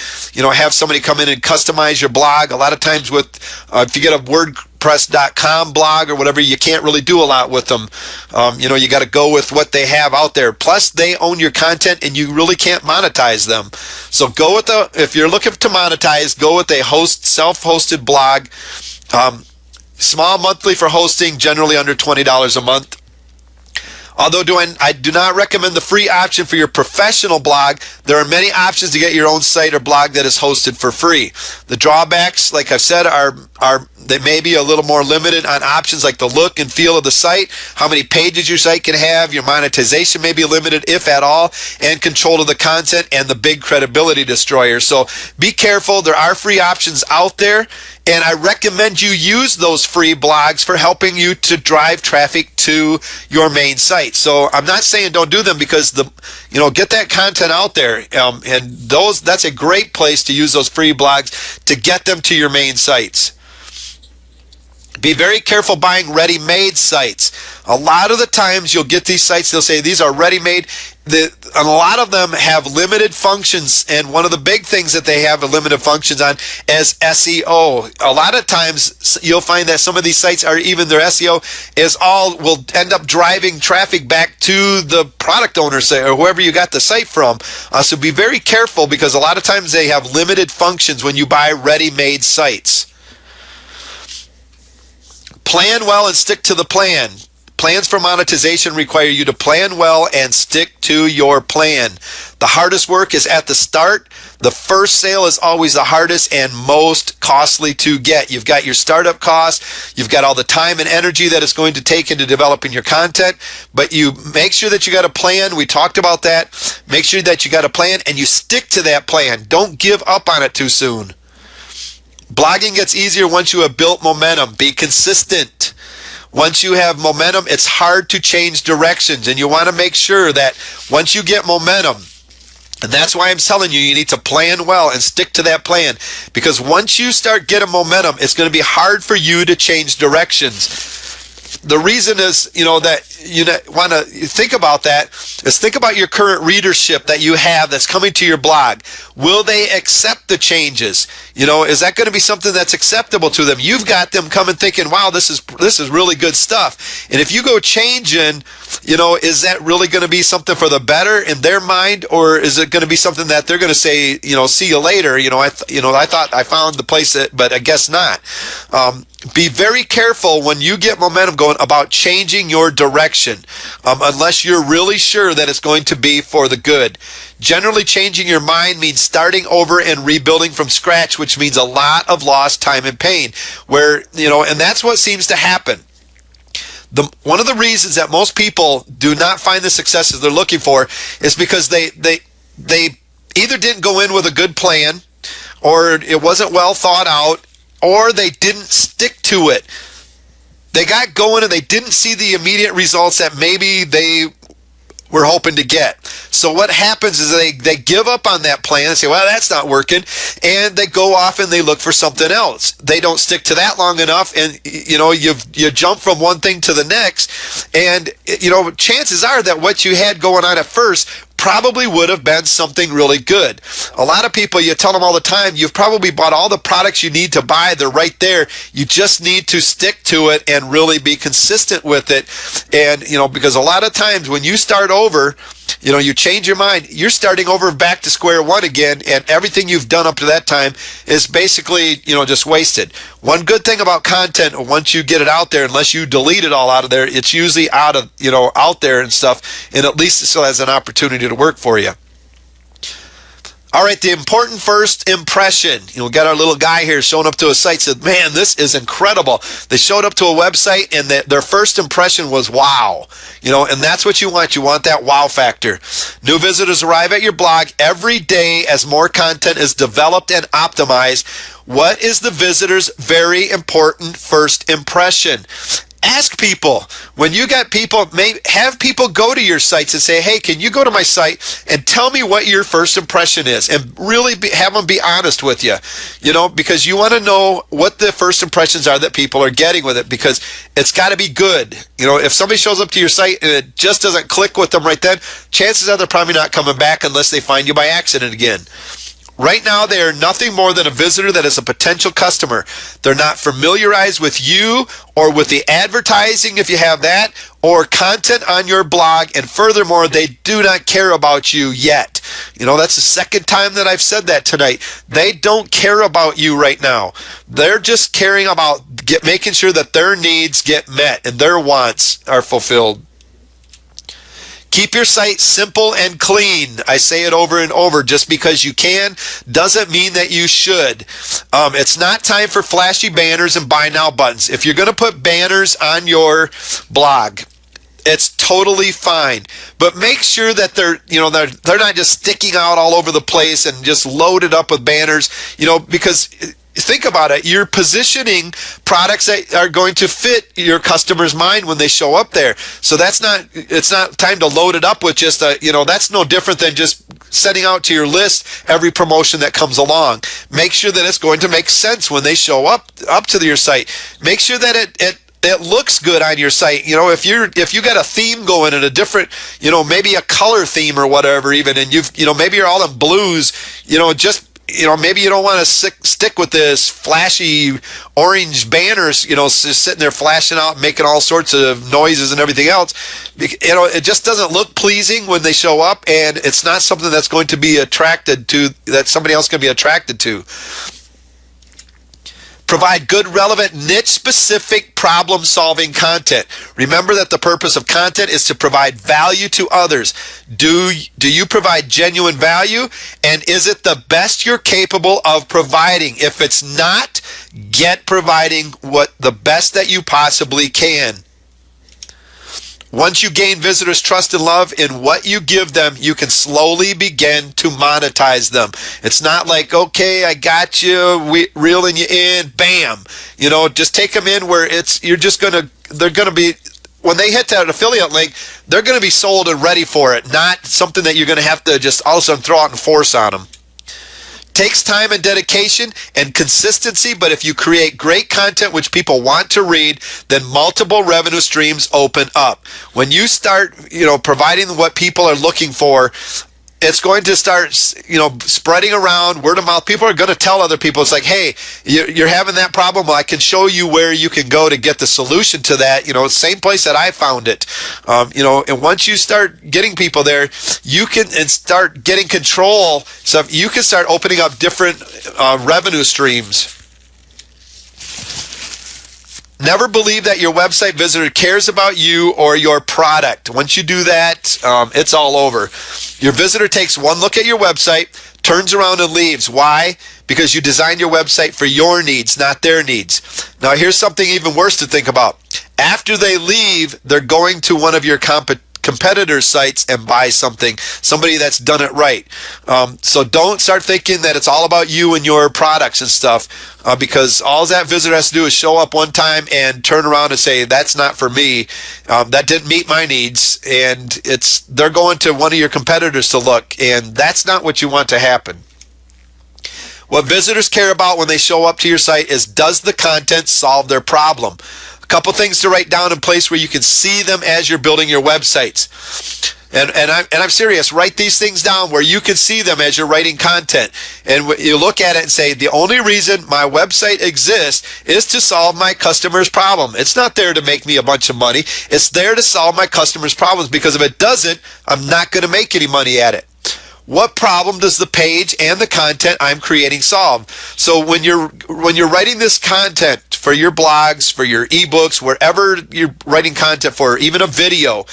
have somebody come in and customize your blog. A lot of times if you get a WordPress.com blog or whatever, you can't really do a lot with them. You got to go with what they have out there. Plus, they own your content and you really can't monetize them. So if you're looking to monetize, go with a self-hosted blog. Small monthly for hosting, generally under $20 a month. Although I do not recommend the free option for your professional blog, there are many options to get your own site or blog that is hosted for free. The drawbacks, like I've said, are they may be a little more limited on options like the look and feel of the site, how many pages your site can have, your monetization may be limited, if at all, and control of the content, and the big credibility destroyer. So be careful. There are free options out there, and I recommend you use those free blogs for helping you to drive traffic to your main site. So I'm not saying don't do them, because get that content out there, and that's a great place to use those free blogs to get them to your main sites. Be very careful buying ready-made sites. A lot of the times you'll get these sites, they'll say these are ready-made. And a lot of them have limited functions, and one of the big things that they have limited functions on is SEO. A lot of times you'll find that some of these sites are, even their SEO will end up driving traffic back to the product owner or whoever you got the site from. So be very careful, because a lot of times they have limited functions when you buy ready-made sites. Plan well and stick to the plan. Plans for monetization require you to plan well and stick to your plan. The hardest work is at the start. The first sale is always the hardest and most costly to get. You've got your startup costs. You've got all the time and energy that it's going to take into developing your content. But you make sure that you got a plan. We talked about that. Make sure that you got a plan and you stick to that plan. Don't give up on it too soon. Blogging gets easier once you have built momentum. Be consistent. Once you have momentum, it's hard to change directions, and you want to make sure that once you get momentum, and that's why I'm telling you, you need to plan well and stick to that plan, because once you start getting momentum, it's going to be hard for you to change directions. The reason is, that you want to think about that is think about your current readership that you have that's coming to your blog. Will they accept the changes? Is that going to be something that's acceptable to them? You've got them coming thinking, wow, this is really good stuff. And if you go changing, is that really going to be something for the better in their mind, or is it going to be something that they're going to say, see you later? I thought I found the place but I guess not. Be very careful when you get momentum going about changing your direction, unless you're really sure that it's going to be for the good. Generally, changing your mind means starting over and rebuilding from scratch, which means a lot of lost time and pain. And that's what seems to happen. One of the reasons that most people do not find the successes they're looking for is because they either didn't go in with a good plan, or it wasn't well thought out, or they didn't stick to it. They got going and they didn't see the immediate results that maybe they were hoping to get. So what happens is they give up on that plan and say, well, that's not working, and they go off and they look for something else. They don't stick to that long enough, and you jump from one thing to the next, and chances are that what you had going on at first probably would have been something really good. A lot of people, you tell them all the time, you've probably bought all the products you need to buy. They're right there. You just need to stick to it and really be consistent with it. And, because a lot of times when you start over, you change your mind, you're starting over back to square one again, and everything you've done up to that time is basically, just wasted. One good thing about content, once you get it out there, unless you delete it all out of there, it's usually out there and stuff, and at least it still has an opportunity to work for you. All right, the important first impression. We got our little guy here showing up to a site, said, man, this is incredible. They showed up to a website, and their first impression was wow. And that's what you want. You want that wow factor. New visitors arrive at your blog every day as more content is developed and optimized. What is the visitor's very important first impression? Ask people. When you got people, have people go to your sites and say, hey, can you go to my site and tell me what your first impression is? And really have them be honest with you, because you want to know what the first impressions are that people are getting with it, because it's got to be good. If somebody shows up to your site and it just doesn't click with them right then, chances are they're probably not coming back unless they find you by accident again. Right now, they are nothing more than a visitor that is a potential customer. They're not familiarized with you or with the advertising, if you have that, or content on your blog, and furthermore, they do not care about you yet. That's the second time that I've said that tonight. They don't care about you right now. They're just caring about making sure that their needs get met and their wants are fulfilled. Keep your site simple and clean. I say it over and over. Just because you can doesn't mean that you should. It's not time for flashy banners and buy now buttons. If you're going to put banners on your blog, it's totally fine, but make sure that they're not just sticking out all over the place and just loaded up with banners, because think about it. You're positioning products that are going to fit your customer's mind when they show up there. So it's not time to load it up with just that's no different than just sending out to your list every promotion that comes along. Make sure that it's going to make sense when they show up to your site. Make sure that it looks good on your site. If you got a theme going and a different, maybe a color theme or whatever even, and maybe you're all in blues, maybe you don't want to stick with this flashy orange banners, just sitting there flashing out, making all sorts of noises and everything else. It just doesn't look pleasing when they show up, and it's not something that's going to be that somebody else can be attracted to. Provide good, relevant, niche-specific problem-solving content. Remember that the purpose of content is to provide value to others. Do you provide genuine value? And is it the best you're capable of providing? If it's not, get providing the best that you possibly can. Once you gain visitors' trust and love in what you give them, you can slowly begin to monetize them. It's not like, okay, I got you, reeling you in, bam. Just take them in where they're going to be, when they hit that affiliate link, they're going to be sold and ready for it, not something that you're going to have to just all of a sudden throw out and force on them. Takes time and dedication and consistency, but if you create great content which people want to read, then multiple revenue streams open up. When you start, providing what people are looking for, it's going to start, spreading around, word of mouth. People are going to tell other people. It's like, hey, you're having that problem. Well, I can show you where you can go to get the solution to that. Same place that I found it. And once you start getting people there, you can start getting control. So you can start opening up different revenue streams. Never believe that your website visitor cares about you or your product. Once you do that, it's all over. Your visitor takes one look at your website, turns around and leaves. Why? Because you designed your website for your needs, not their needs. Now, here's something even worse to think about. After they leave, they're going to one of your competitors' sites and buy somebody that's done it right. So don't start thinking that it's all about you and your products and stuff, because all that visitor has to do is show up one time and turn around and say, that's not for me. That didn't meet my needs. And they're going to one of your competitors to look, and that's not what you want to happen. What visitors care about when they show up to your site is, does the content solve their problem? Couple things to write down in place where you can see them as you're building your websites. And I'm serious. Write these things down where you can see them as you're writing content. And you look at it and say, the only reason my website exists is to solve my customer's problem. It's not there to make me a bunch of money. It's there to solve my customer's problems, because if it doesn't, I'm not going to make any money at it. What problem does the page and the content I'm creating solve? So when you're writing this content for your blogs, for your ebooks, wherever you're writing content for, even a video,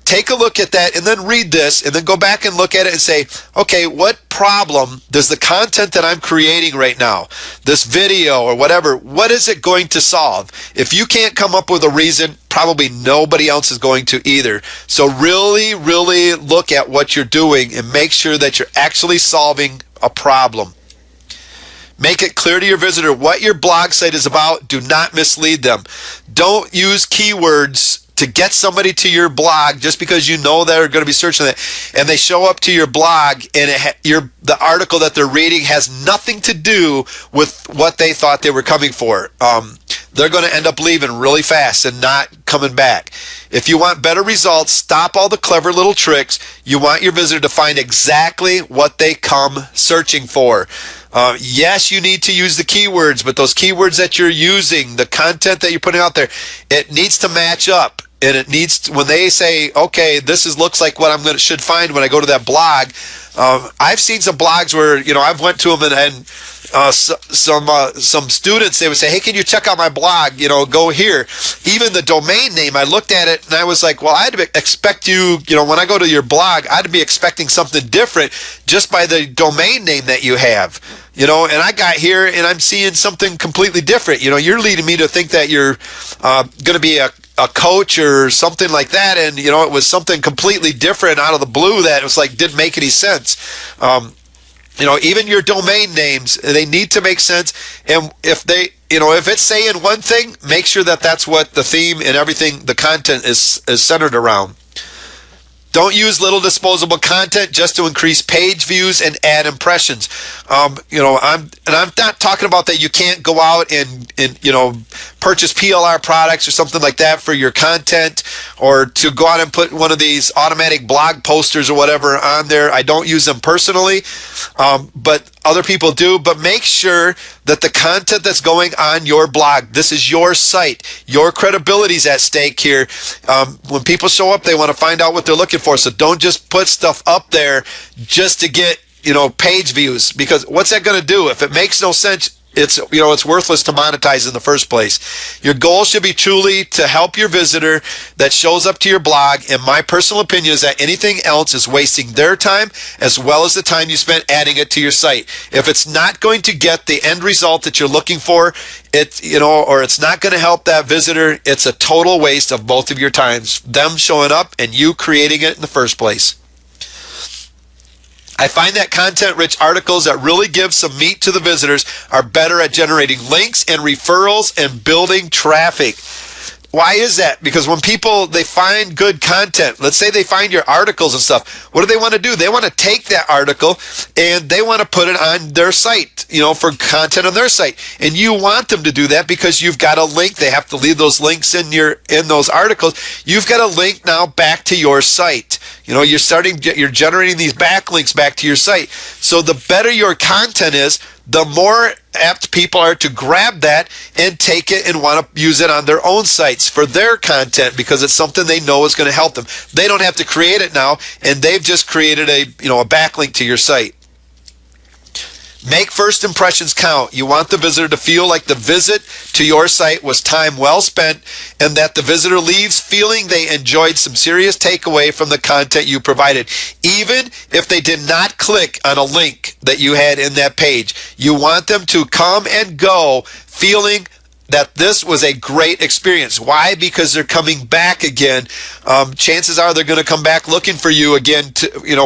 take a look at that and then read this and then go back and look at it and say, okay, what problem does the content that I'm creating right now, this video or whatever, what is it going to solve? If you can't come up with a reason, probably nobody else is going to either. So really, really look at what you're doing and make sure that you're actually solving a problem. Make it clear to your visitor what your blog site is about. Do not mislead them. Don't use keywords to get somebody to your blog just because you know they're going to be searching that, and they show up to your blog and the article that they're reading has nothing to do with what they thought they were coming for. They're going to end up leaving really fast and not coming back. If you want better results, stop all the clever little tricks. You want your visitor to find exactly what they come searching for. Yes, you need to use the keywords, but those keywords that you're using, the content that you're putting out there, it needs to match up. And it needs to, when they say, okay, looks like what should find when I go to that blog. I've seen some blogs where I've went to them and some students, they would say, hey, can you check out my blog? Go here. Even the domain name, I looked at it and I was like, well, I'd expect you, when I go to your blog, I'd be expecting something different just by the domain name that you have. And I got here and I'm seeing something completely different. You're leading me to think that you're going to be a coach or something like that, and it was something completely different out of the blue that it was like didn't make any sense. Even your domain names, they need to make sense. And if it's saying one thing, make sure that that's what the theme and everything, the content is centered around. Don't use little disposable content just to increase page views and add impressions. I'm not talking about that you can't go out and purchase PLR products or something like that for your content, or to go out and put one of these automatic blog posters or whatever on there. I don't use them personally, but other people do. But make sure that the content that's going on your blog, this is your site, your credibility is at stake here. When people show up, they want to find out what they're looking for. So don't just put stuff up there just to get page views, because what's that going to do? If it makes no sense, it's worthless to monetize in the first place. Your goal should be truly to help your visitor that shows up to your blog, and my personal opinion is that anything else is wasting their time as well as the time you spent adding it to your site. If it's not going to get the end result that you're looking for, or it's not going to help that visitor, it's a total waste of both of your times, them showing up and you creating it in the first place. I find that content-rich articles that really give some meat to the visitors are better at generating links and referrals and building traffic. Why is that? Because when people, they find good content, let's say they find your articles and stuff, what do they want to do? They want to take that article and they want to put it on their site, for content on their site. And you want them to do that because you've got a link. They have to leave those links in those articles. You've got a link now back to your site. You're generating these backlinks back to your site. So the better your content is, the more apt people are to grab that and take it and want to use it on their own sites for their content, because it's something they know is going to help them. They don't have to create it now, and they've just created a backlink to your site. Make first impressions count. You want the visitor to feel like the visit to your site was time well spent, and that the visitor leaves feeling they enjoyed some serious takeaway from the content you provided, even if they did not click on a link that you had in that page. You want them to come and go feeling that this was a great experience. Why? Because they're coming back again. Chances are they're going to come back looking for you again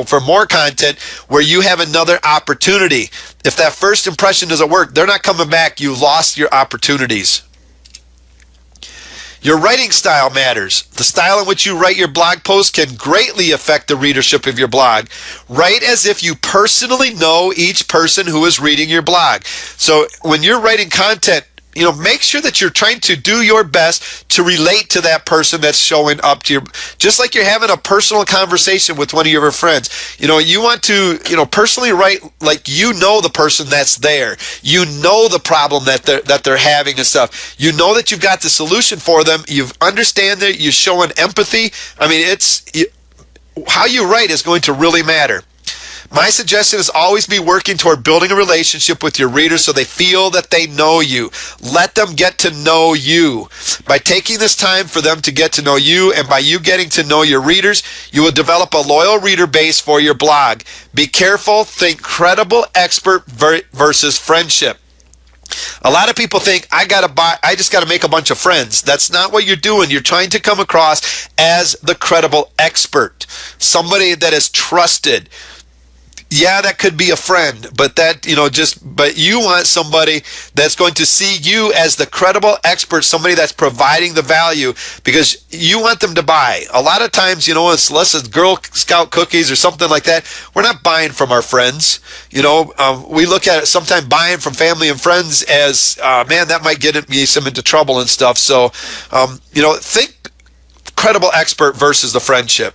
for more content where you have another opportunity. If that first impression doesn't work, they're not coming back. You lost your opportunities. Your writing style matters. The style in which you write your blog post can greatly affect the readership of your blog. Write as if you personally know each person who is reading your blog. So when you're writing content, make sure that you're trying to do your best to relate to that person that's showing up to just like you're having a personal conversation with one of your friends. You want to, personally write like the person that's there. The problem that they're having and stuff. That you've got the solution for them. You understand that you're showing empathy. How you write is going to really matter. My suggestion is always be working toward building a relationship with your readers so they feel that they know you. Let them get to know you. By taking this time for them to get to know you, and by you getting to know your readers, you will develop a loyal reader base for your blog. Be careful. Think credible expert versus friendship. A lot of people think I just got to make a bunch of friends. That's not what you're doing. You're trying to come across as the credible expert, somebody that is trusted. Yeah, that could be a friend, but but you want somebody that's going to see you as the credible expert, somebody that's providing the value, because you want them to buy. A lot of times, unless it's Girl Scout cookies or something like that, we're not buying from our friends. We look at it sometimes buying from family and friends as, that might get me into trouble and stuff. So, think credible expert versus the friendship.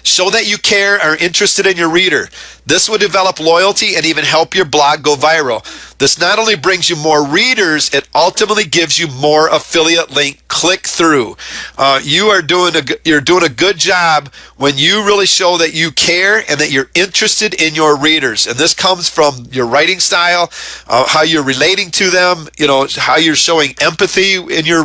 Show that you care, are interested in your reader. This will develop loyalty and even help your blog go viral. This not only brings you more readers, it ultimately gives you more affiliate link click through. You're doing a good job when you really show that you care and that you're interested in your readers. And this comes from your writing style, how you're relating to them, how you're showing empathy in your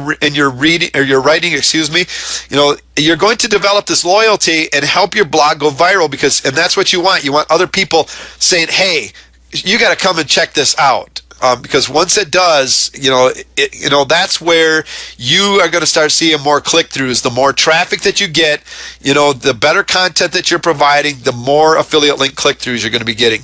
reading or your writing. You're going to develop this loyalty and help your blog go viral and that's what you want. You want other people saying, "Hey, you got to come and check this out." Because once it does, that's where you are going to start seeing more click-throughs. The more traffic that you get, the better content that you're providing, the more affiliate link click-throughs you're going to be getting.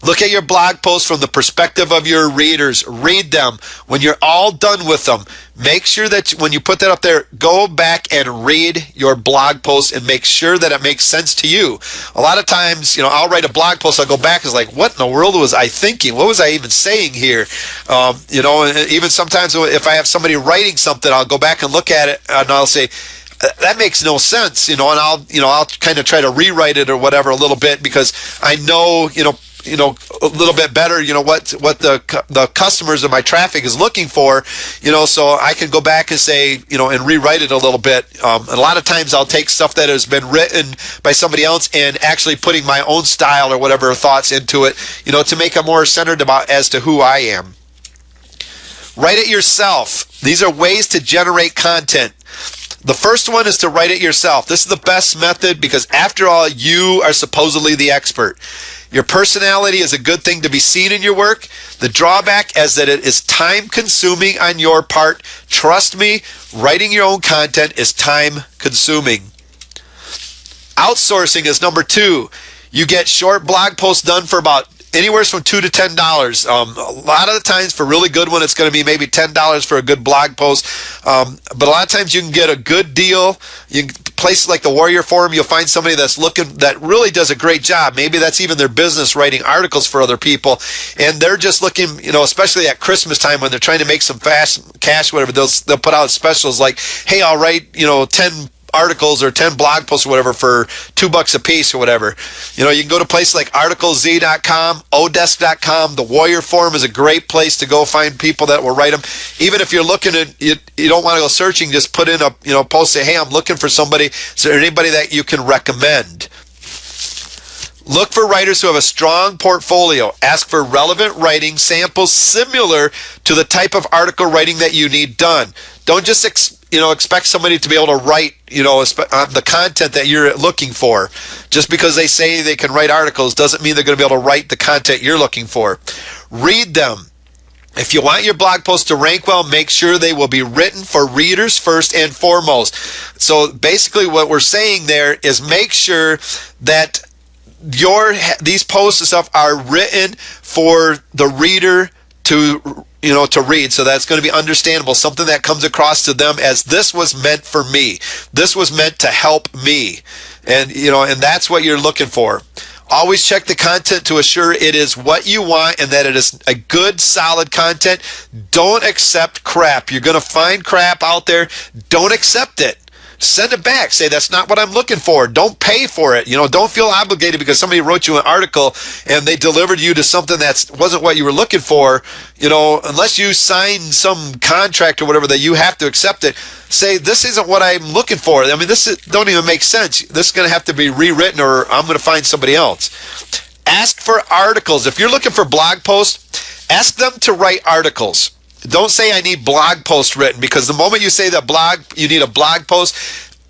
Look at your blog posts from the perspective of your readers. Read them. When you're all done with them, make sure that when you put that up there, go back and read your blog post and make sure that it makes sense to you. A lot of times, I'll write a blog post, I'll go back and it's like, what in the world was I thinking? What was I even saying here? And even sometimes if I have somebody writing something, I'll go back and look at it and I'll say, that makes no sense, and I'll kind of try to rewrite it or whatever a little bit because I know, a little bit better, what the customers of my traffic is looking for, so I can go back and say, and rewrite it a little bit. And a lot of times I'll take stuff that has been written by somebody else and actually putting my own style or whatever thoughts into it, to make it more centered as to who I am. Write it yourself. These are ways to generate content. The first one is to write it yourself. This is the best method because after all, you are supposedly the expert. Your personality is a good thing to be seen in your work. The drawback is that it is time consuming on your part. Trust me, writing your own content is time consuming. Outsourcing is number 2. You get short blog posts done for about anywhere from $2 to $10. A lot of the times for a really good one, it's going to be maybe $10 for a good blog post. But a lot of times you can get a good deal. Places like the Warrior Forum, you'll find somebody that really does a great job. Maybe that's even their business, writing articles for other people. And they're just looking, especially at Christmas time when they're trying to make some fast cash, whatever, they'll put out specials like, hey, I'll write, 10 articles or 10 blog posts or whatever for $2 a piece or whatever. You can go to places like articlez.com, odesk.com. The Warrior Forum is a great place to go find people that will write them. Even if you're looking at, you don't want to go searching, just put in a post, say, hey, I'm looking for somebody. Is there anybody that you can recommend? Look for writers who have a strong portfolio. Ask for relevant writing samples similar to the type of article writing that you need done. Don't just expect somebody to be able to write, the content that you're looking for. Just because they say they can write articles doesn't mean they're going to be able to write the content you're looking for. Read them. If you want your blog posts to rank well, make sure they will be written for readers first and foremost. So basically what we're saying there is make sure that these posts and stuff are written for the reader to read, so that's going to be understandable, something that comes across to them as this was meant for me. This was meant to help me. And that's what you're looking for. Always check the content to assure it is what you want and that it is a good, solid content. Don't accept crap. You're going to find crap out there. Don't accept it. Send it back. Say, that's not what I'm looking for. Don't pay for it. Don't feel obligated because somebody wrote you an article and they delivered you to something that wasn't what you were looking for. Unless you sign some contract or whatever that you have to accept it. Say, this isn't what I'm looking for. I mean, don't even make sense. This is going to have to be rewritten or I'm going to find somebody else. Ask for articles. If you're looking for blog posts, ask them to write articles. Don't say I need blog posts written, because the moment you say you need a blog post,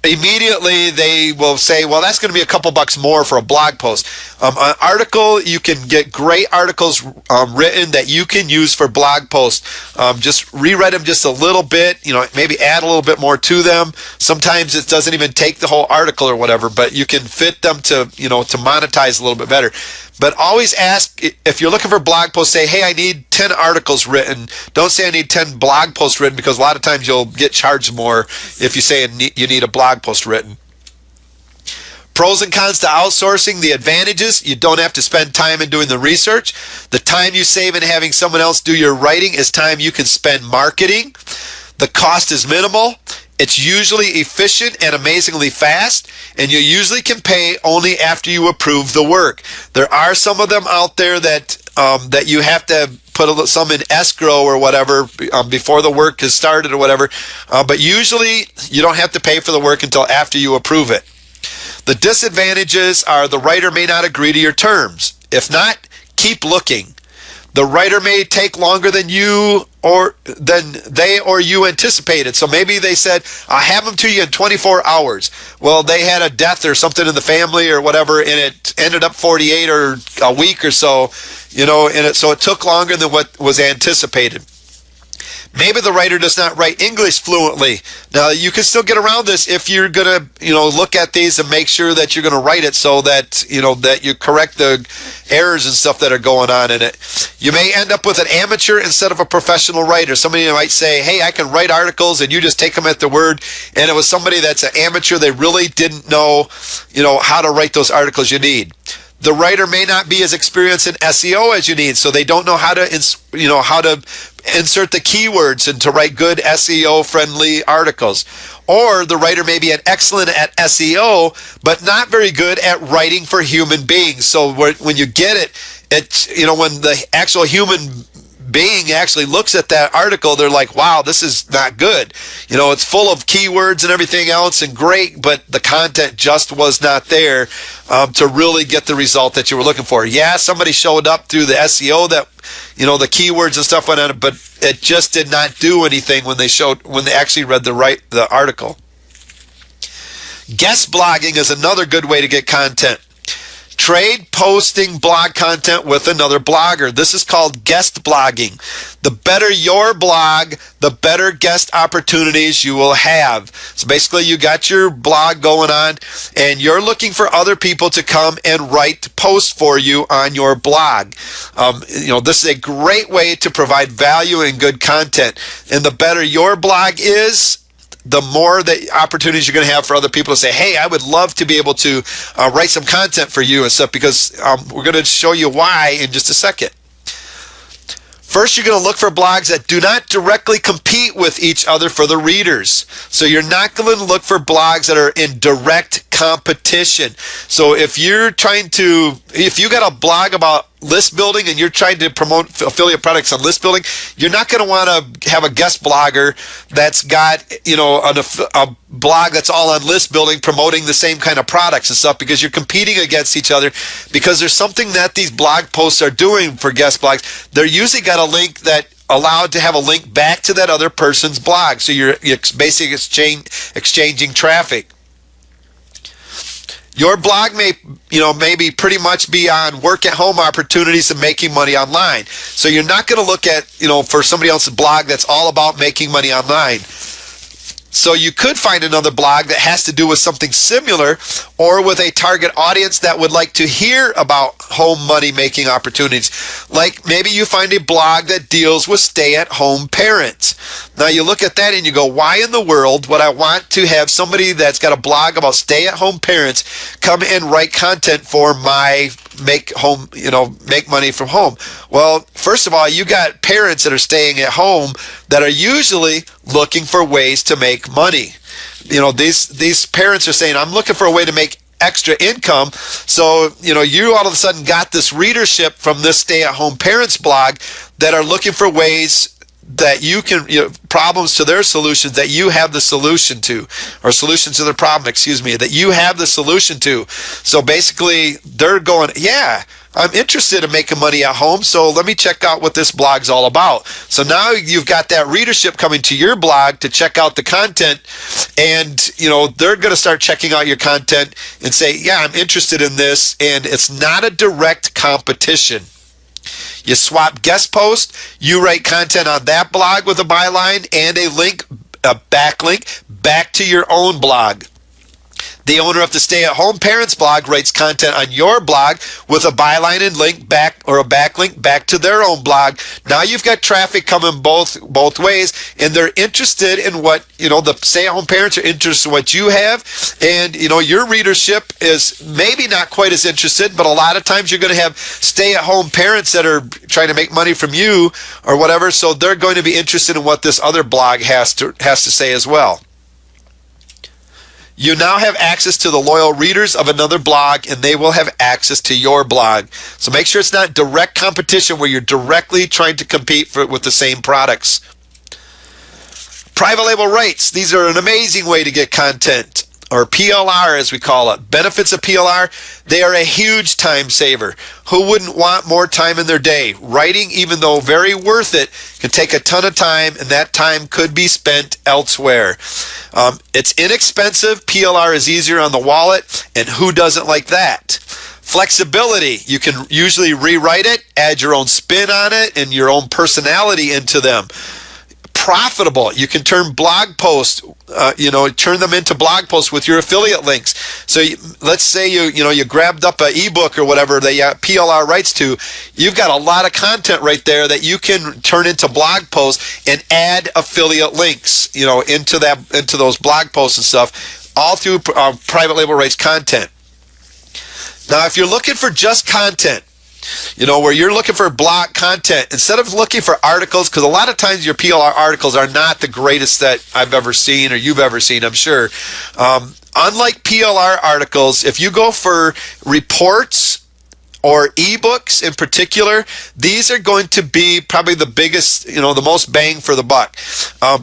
immediately they will say, well, that's going to be a couple bucks more for a blog post. An article, you can get great articles written that you can use for blog posts. Just rewrite them just a little bit, maybe add a little bit more to them. Sometimes it doesn't even take the whole article or whatever, but you can fit them to monetize a little bit better. But always ask, if you're looking for blog posts, say, hey, I need 10 articles written. Don't say I need 10 blog posts written, because a lot of times you'll get charged more if you say you need a blog post written. Pros and cons to outsourcing. The advantages: you don't have to spend time in doing the research. The time you save in having someone else do your writing is time you can spend marketing. The cost is minimal. It's usually efficient and amazingly fast, and you usually can pay only after you approve the work. There are some of them out there that that you have to put some in escrow or whatever before the work is started or whatever, but usually you don't have to pay for the work until after you approve it. The disadvantages are the writer may not agree to your terms. If not, keep looking. The writer may take longer than you or than they or you anticipated. So maybe they said, I'll have them to you in 24 hours. Well, they had a death or something in the family or whatever, and it ended up 48 or a week or so, so it took longer than what was anticipated. Maybe the writer does not write English fluently. Now, you can still get around this if you're going to, look at these and make sure that you're going to write it so that, that you correct the errors and stuff that are going on in it. You may end up with an amateur instead of a professional writer. Somebody might say, hey, I can write articles, and you just take them at their word. And it was somebody that's an amateur. They really didn't know, how to write those articles you need. The writer may not be as experienced in SEO as you need, so they don't know how to insert the keywords and to write good SEO-friendly articles. Or the writer may be excellent at SEO, but not very good at writing for human beings. So when you get it, when the actual human being actually looks at that article, they're like, wow, this is not good. It's full of keywords and everything else and great, but the content just was not there to really get the result that you were looking for. Yeah, somebody showed up through the SEO that, the keywords and stuff went on it, but it just did not do anything when they actually read the article. Guest blogging is another good way to get content. Trade posting blog content with another blogger. This is called guest blogging. The better your blog, the better guest opportunities you will have. So basically, you got your blog going on, and you're looking for other people to come and write posts for you on your blog. This is a great way to provide value and good content. And the better your blog is, the more the opportunities you're going to have for other people to say, hey, I would love to be able to write some content for you and stuff, because we're going to show you why in just a second. First, you're going to look for blogs that do not directly compete with each other for the readers. So you're not going to look for blogs that are in direct competition. So if you got a blog about list building and you're trying to promote affiliate products on list building, you're not going to want to have a guest blogger that's got, a blog that's all on list building promoting the same kind of products and stuff, because you're competing against each other, because there's something that these blog posts are doing for guest blogs. They're usually got a link that allowed to have a link back to that other person's blog. So you're basically exchanging traffic. Your blog may maybe pretty much be on work at home opportunities and making money online. So you're not going to look at, for somebody else's blog that's all about making money online. So you could find another blog that has to do with something similar, or with a target audience that would like to hear about home money making opportunities. Like maybe you find a blog that deals with stay-at-home parents. Now you look at that and you go, why in the world would I want to have somebody that's got a blog about stay-at-home parents come and write content for my make money from home? Well, first of all, you got parents that are staying at home that are usually looking for ways to make money. These parents are saying, I'm looking for a way to make extra income. So, you all of a sudden got this readership from this stay-at-home parents blog that are looking for ways that you can, problems to their solutions that you have the solution to, or solutions to their problem, that you have the solution to. So basically, they're going, yeah, I'm interested in making money at home, so let me check out what this blog's all about. So now you've got that readership coming to your blog to check out the content, and they're going to start checking out your content and say, yeah, I'm interested in this, and it's not a direct competition. You swap guest post, you write content on that blog with a byline and a backlink back to your own blog. The owner of the stay-at-home parents blog writes content on your blog with a byline and link back, or a backlink back to their own blog. Now you've got traffic coming both ways, and they're interested in what, the stay-at-home parents are interested in what you have, and, your readership is maybe not quite as interested, but a lot of times you're going to have stay-at-home parents that are trying to make money from you or whatever, so they're going to be interested in what this other blog has to say as well. You now have access to the loyal readers of another blog, and they will have access to your blog. So make sure it's not direct competition where you're directly trying to compete with the same products. Private label rights. These are an amazing way to get content, or PLR as we call it. Benefits of PLR, they are a huge time saver. Who wouldn't want more time in their day? Writing, even though very worth it, can take a ton of time, and that time could be spent elsewhere. It's inexpensive. PLR is easier on the wallet, and who doesn't like that? Flexibility. You can usually rewrite it, add your own spin on it, and your own personality into them. Profitable. You can turn blog posts, turn them into blog posts with your affiliate links. So let's say you grabbed up an ebook or whatever that you have PLR rights to. You've got a lot of content right there that you can turn into blog posts and add affiliate links, into those blog posts and stuff, all through private label rights content. Now, if you're looking for just content, where you're looking for blog content, instead of looking for articles, because a lot of times your PLR articles are not the greatest that I've ever seen or you've ever seen, I'm sure. Unlike PLR articles, if you go for reports or ebooks in particular, these are going to be probably the biggest, the most bang for the buck.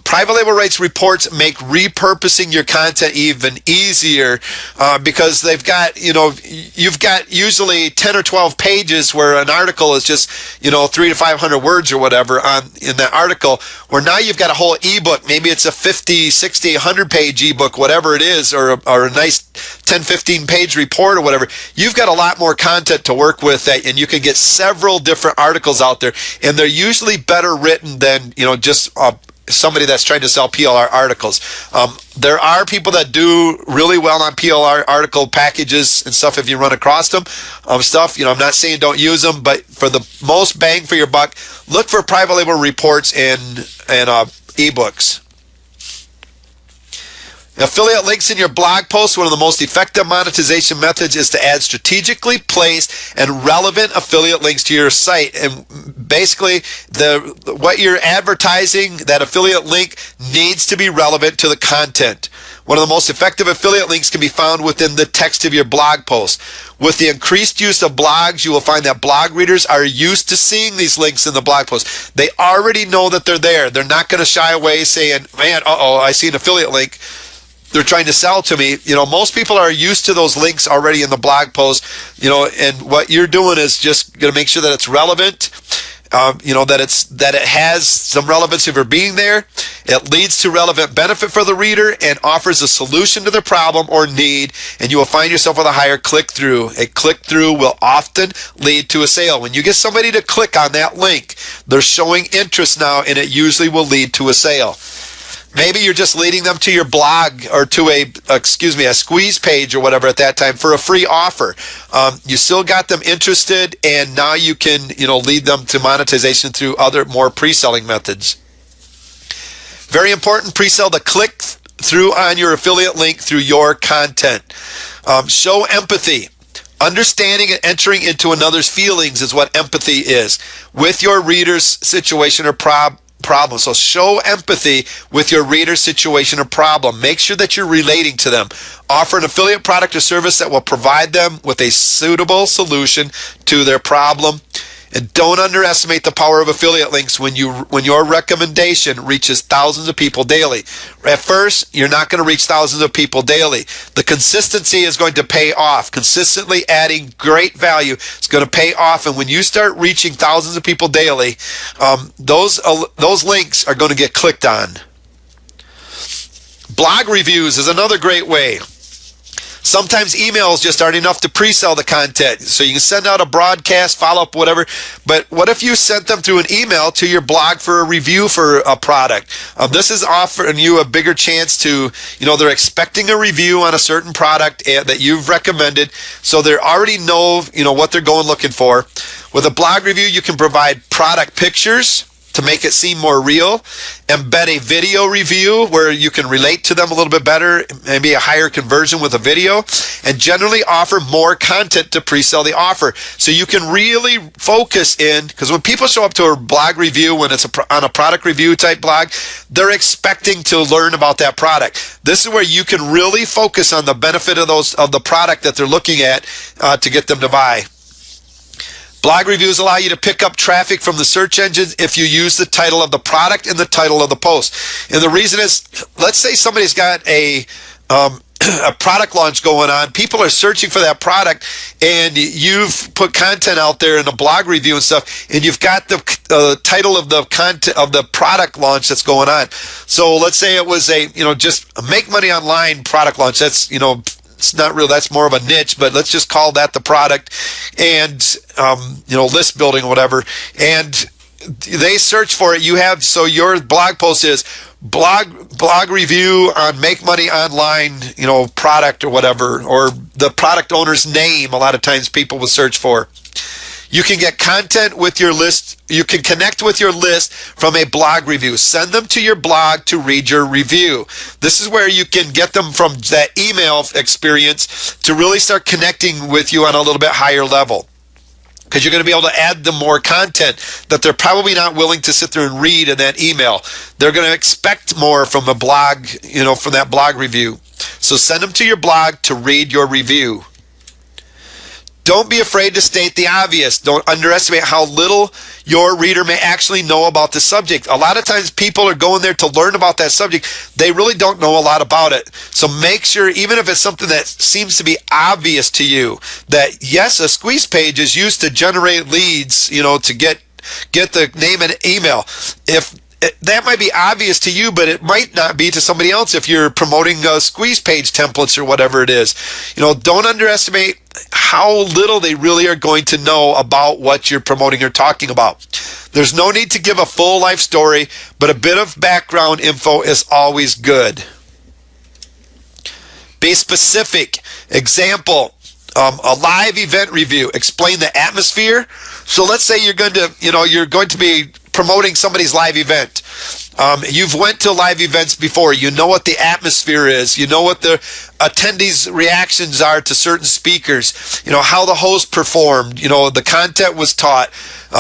Private label rights reports make repurposing your content even easier because they've got, you've got usually 10 or 12 pages where an article is just, 300 to 500 words or whatever in that article, where now you've got a whole ebook. Maybe it's a 50, 60, 100 page ebook, whatever it is, or a nice 10, 15 page report or whatever. You've got a lot more content to work with that, and you can get several different articles out there, and they're usually better written than just somebody that's trying to sell PLR articles. There are people that do really well on PLR article packages and stuff if you run across them. I'm not saying don't use them, but for the most bang for your buck, look for private label reports and ebooks. Affiliate links in your blog posts. One of the most effective monetization methods is to add strategically placed and relevant affiliate links to your site. And basically, what you're advertising, that affiliate link needs to be relevant to the content. One of the most effective affiliate links can be found within the text of your blog post. With the increased use of blogs, you will find that blog readers are used to seeing these links in the blog post. They already know that they're there. They're not going to shy away saying, man, I see an affiliate link they're trying to sell to me. Most people are used to those links already in the blog post, and what you're doing is just going to make sure that it's relevant, that it has some relevancy for being there. It leads to relevant benefit for the reader and offers a solution to their problem or need, and you will find yourself with a higher click-through. A click-through will often lead to a sale. When you get somebody to click on that link, they're showing interest now, and it usually will lead to a sale. Maybe you're just leading them to your blog or to a squeeze page or whatever at that time for a free offer. You still got them interested, and now you can, lead them to monetization through other more pre-selling methods. Very important, pre-sell the click through on your affiliate link through your content. Show empathy. Understanding and entering into another's feelings is what empathy is with your reader's situation or problem. So show empathy with your reader's situation or problem. Make sure that you're relating to them. Offer an affiliate product or service that will provide them with a suitable solution to their problem. And don't underestimate the power of affiliate links when your recommendation reaches thousands of people daily. At first, you're not going to reach thousands of people daily. The consistency is going to pay off. Consistently adding great value is going to pay off. And when you start reaching thousands of people daily, those links are going to get clicked on. Blog reviews is another great way. Sometimes emails just aren't enough to pre-sell the content. So you can send out a broadcast, follow-up, whatever. But what if you sent them through an email to your blog for a review for a product? This is offering you a bigger chance to, they're expecting a review on a certain product that you've recommended. So they already know, what they're going looking for. With a blog review, you can provide product pictures, to make it seem more real. Embed a video review where you can relate to them a little bit better, maybe a higher conversion with a video, and generally offer more content to pre-sell the offer. So you can really focus in, because when people show up to a blog review, when it's on a product review type blog, they're expecting to learn about that product. This is where you can really focus on the benefit of the product that they're looking at to get them to buy. Blog reviews allow you to pick up traffic from the search engines if you use the title of the product and the title of the post. And the reason is, let's say somebody's got a product launch going on. People are searching for that product, and you've put content out there in a blog review and stuff, and you've got the title of the content of the product launch that's going on. So let's say it was just a make money online product launch. That's, it's not real. That's more of a niche, but let's just call that the product, and list building or whatever. And they search for it. So your blog post is blog review on make money online, product or whatever, or the product owner's name. A lot of times people will search for. You can get content with your list. You can connect with your list from a blog review. Send them to your blog to read your review. This is where you can get them from that email experience to really start connecting with you on a little bit higher level, because you're going to be able to add them more content that they're probably not willing to sit there and read in that email. They're going to expect more from a blog, from that blog review. So send them to your blog to read your review. Don't be afraid to state the obvious. Don't underestimate how little your reader may actually know about the subject. A lot of times people are going there to learn about that subject. They really don't know a lot about it. So make sure, even if it's something that seems to be obvious to you, that yes, a squeeze page is used to generate leads, to get the name and email. That might be obvious to you, but it might not be to somebody else if you're promoting squeeze page templates or whatever it is. Don't underestimate how little they really are going to know about what you're promoting or talking about. There's no need to give a full life story, but a bit of background info is always good. Be specific. Example, a live event review. Explain the atmosphere. So let's say you're going to be promoting somebody's live event. You've went to live events before. You know what the atmosphere is. You know what the attendees' reactions are to certain speakers. How the host performed. The content was taught.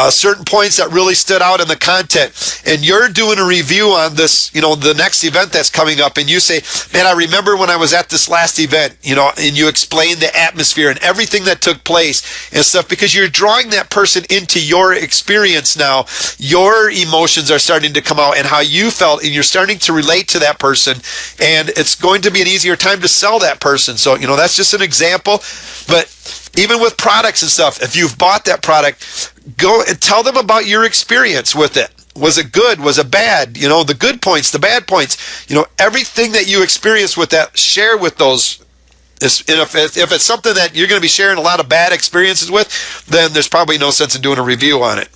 Certain points that really stood out in the content. And you're doing a review on this, the next event that's coming up. And you say, man, I remember when I was at this last event, and you explain the atmosphere and everything that took place and stuff, because you're drawing that person into your experience now. Your emotions are starting to come out and how you felt, and you're starting to relate to that person, and it's going to be an easier time to sell that person. So, that's just an example. But even with products and stuff, if you've bought that product, go and tell them about your experience with it. Was it good? Was it bad? The good points, the bad points, everything that you experienced with that, share with those. If it's something that you're going to be sharing a lot of bad experiences with, then there's probably no sense in doing a review on it.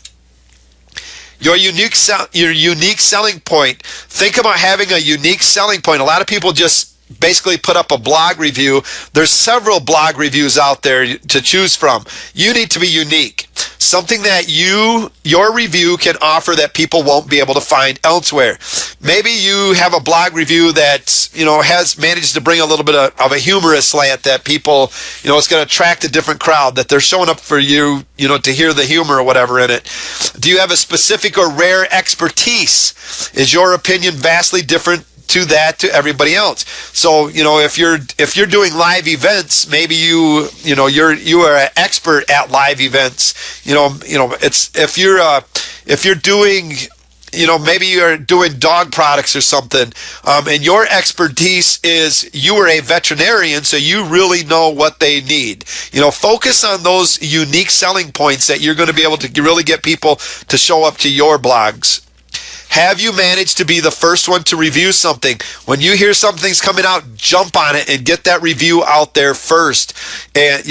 Your unique selling point. Think about having a unique selling point. A lot of people just basically put up a blog review. There's several blog reviews out there to choose from. You need to be unique. Something that your review can offer that people won't be able to find elsewhere. Maybe you have a blog review that has managed to bring a little bit of a humorous slant that people, it's going to attract a different crowd, that they're showing up for you, to hear the humor or whatever in it. Do you have a specific or rare expertise? Is your opinion vastly different to everybody else? So if you're doing live events, maybe you are an expert at live events. It's if you're doing, maybe you're doing dog products or something, and your expertise is you are a veterinarian, so you really know what they need. Focus on those unique selling points that you're going to be able to really get people to show up to your blogs. Have you managed to be the first one to review something? When you hear something's coming out, jump on it and get that review out there first. And,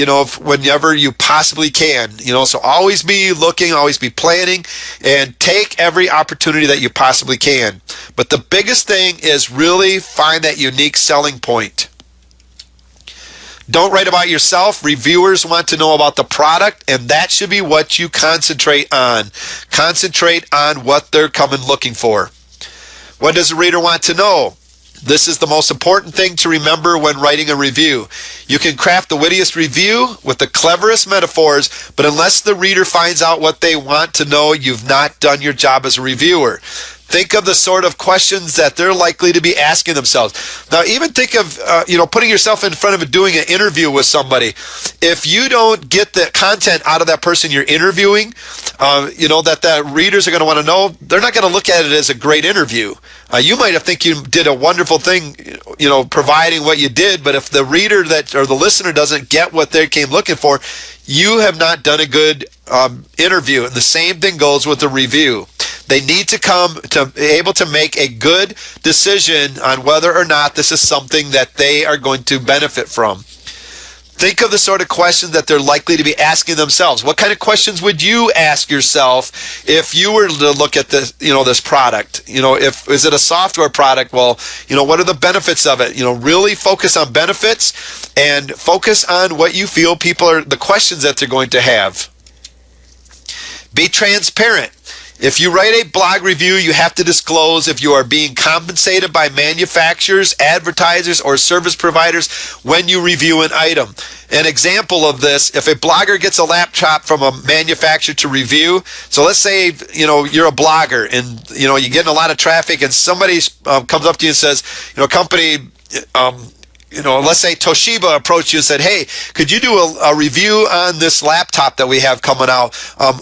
whenever you possibly can. So always be looking, always be planning, and take every opportunity that you possibly can. But the biggest thing is really find that unique selling point. Don't write about yourself. Reviewers want to know about the product, and that should be what you concentrate on. Concentrate on what they're coming looking for. What does the reader want to know? This is the most important thing to remember when writing a review. You can craft the wittiest review with the cleverest metaphors, but unless the reader finds out what they want to know, you've not done your job as a reviewer. Think of the sort of questions that they're likely to be asking themselves. Now, even think of putting yourself in front of doing an interview with somebody. If you don't get the content out of that person you're interviewing, that the readers are going to want to know, they're not going to look at it as a great interview. You might have think you did a wonderful thing, providing what you did, but if the reader or the listener doesn't get what they came looking for, you have not done a good interview. And the same thing goes with the review. They need to come to be able to make a good decision on whether or not this is something that they are going to benefit from. Think of the sort of questions that they're likely to be asking themselves. What kind of questions would you ask yourself if you were to look at this, this product? Is it a software product? Well, what are the benefits of it? Really focus on benefits and focus on what you feel the questions that they're going to have. Be transparent. If you write a blog review, you have to disclose if you are being compensated by manufacturers, advertisers, or service providers when you review an item. An example of this, if a blogger gets a laptop from a manufacturer to review, so let's say, you're a blogger and, you're getting a lot of traffic and somebody comes up to you and says, company, let's say Toshiba approached you and said, hey, could you do a review on this laptop that we have coming out?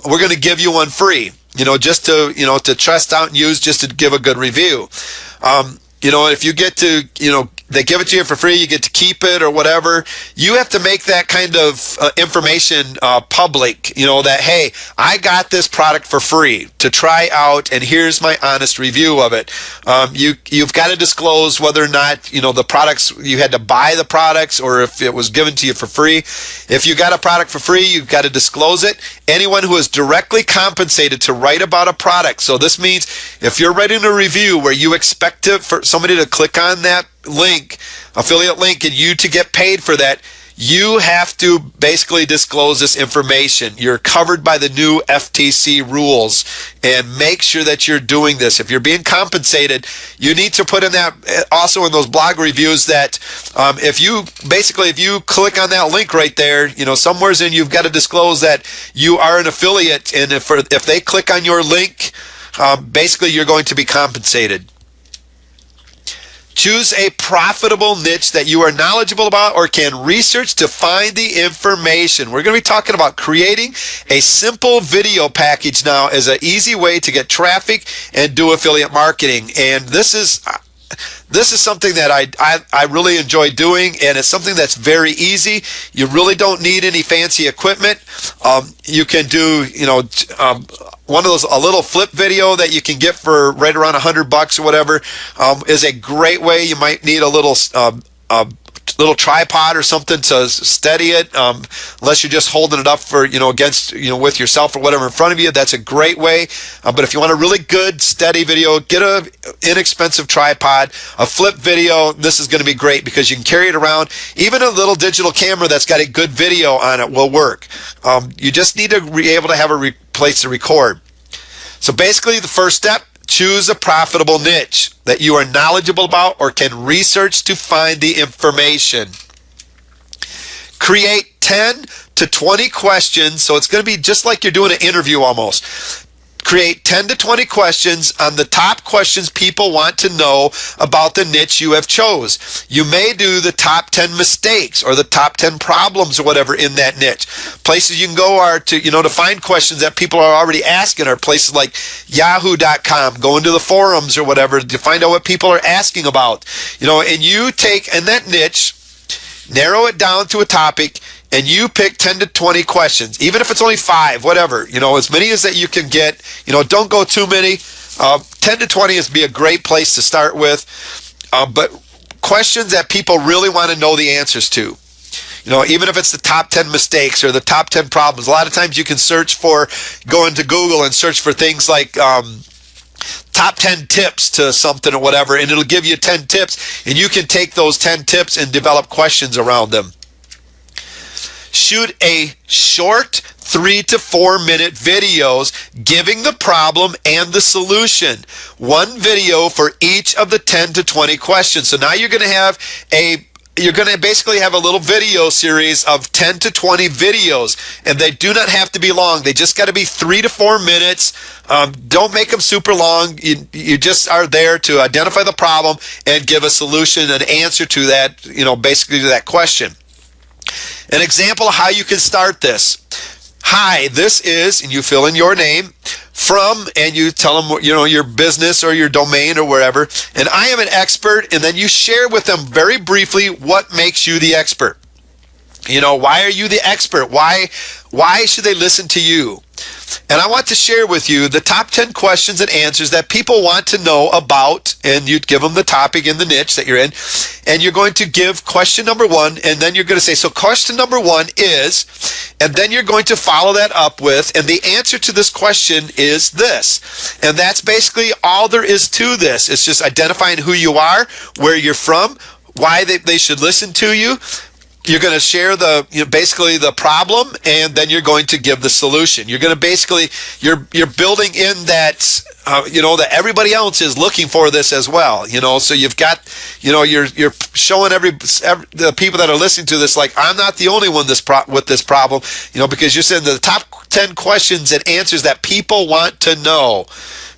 We're going to give you one free. Just to test out and use, just to give a good review. If you get to, they give it to you for free, you get to keep it or whatever. You have to make that kind of information public, that, hey, I got this product for free to try out, and here's my honest review of it. You've got to disclose whether or not, the products, you had to buy the products or if it was given to you for free. If you got a product for free, you've got to disclose it. Anyone who is directly compensated to write about a product. So this means if you're writing a review where you expect for somebody to click on that link, affiliate link, and you to get paid for that, you have to basically disclose this information. You're covered by the new FTC rules, and make sure that you're doing this. If you're being compensated, you need to put in that also in those blog reviews that if you click on that link right there, somewhere's in, you've got to disclose that you are an affiliate, and if they click on your link, basically you're going to be compensated. Choose a profitable niche that you are knowledgeable about or can research to find the information. We're going to be talking about creating a simple video package now as an easy way to get traffic and do affiliate marketing. And this is something that I really enjoy doing, and it's something that's very easy. You really don't need any fancy equipment. You can do, one of those, a little flip video that you can get for right around $100 or whatever, is a great way. You might need a little tripod or something to steady it, unless you're just holding it up for, against, with yourself or whatever in front of you. That's a great way. But if you want a really good steady video, get a inexpensive tripod, a flip video. This is going to be great because you can carry it around. Even a little digital camera that's got a good video on it will work. You just need to be able to have a place to record. So basically the first step, choose a profitable niche that you are knowledgeable about or can research to find the information. Create 10 to 20 questions, so it's going to be just like you're doing an interview almost. Create 10 to 20 questions on the top questions people want to know about the niche you have chose. You may do the top 10 mistakes or the top 10 problems or whatever in that niche. Places you can go are to, to find questions that people are already asking are places like yahoo.com, go into the forums or whatever to find out what people are asking about. And you take in that niche, narrow it down to a topic, and you pick 10 to 20 questions, even if it's only 5, whatever, as many as that you can get. Don't go too many. 10 to 20 is be a great place to start with, but questions that people really want to know the answers to. Even if it's the top 10 mistakes or the top 10 problems. A lot of times you can go into Google and search for things like top 10 tips to something or whatever, and it'll give you 10 tips, and you can take those 10 tips and develop questions around them. shoot a short 3 to 4 minute videos giving the problem and the solution. One video for each of the 10 to 20 questions. So now you're going to basically have a little video series of 10 to 20 videos, and they do not have to be long. They just got to be 3 to 4 minutes. Don't make them super long. You just are there to identify the problem and give a solution, an answer to that, basically to that question. An example of how you can start this. Hi, this is, and you fill in your name, from, and you tell them, your business or your domain or wherever, and I am an expert, and then you share with them very briefly what makes you the expert. Why are you the expert? Why should they listen to you? And I want to share with you the top 10 questions and answers that people want to know about, and you give them the topic and the niche that you're in, and you're going to give question number 1, and then you're going to say, so question number 1 is, and then you're going to follow that up with, and the answer to this question is this. And that's basically all there is to this. It's just identifying who you are, where you're from, why they should listen to you. You're going to share basically the problem, and then you're going to give the solution. You're going to basically, you're building in that, that everybody else is looking for this as well. So you've got, you're showing the people that are listening to this, like, I'm not the only one with this problem, because you're saying the top 10 questions and answers that people want to know.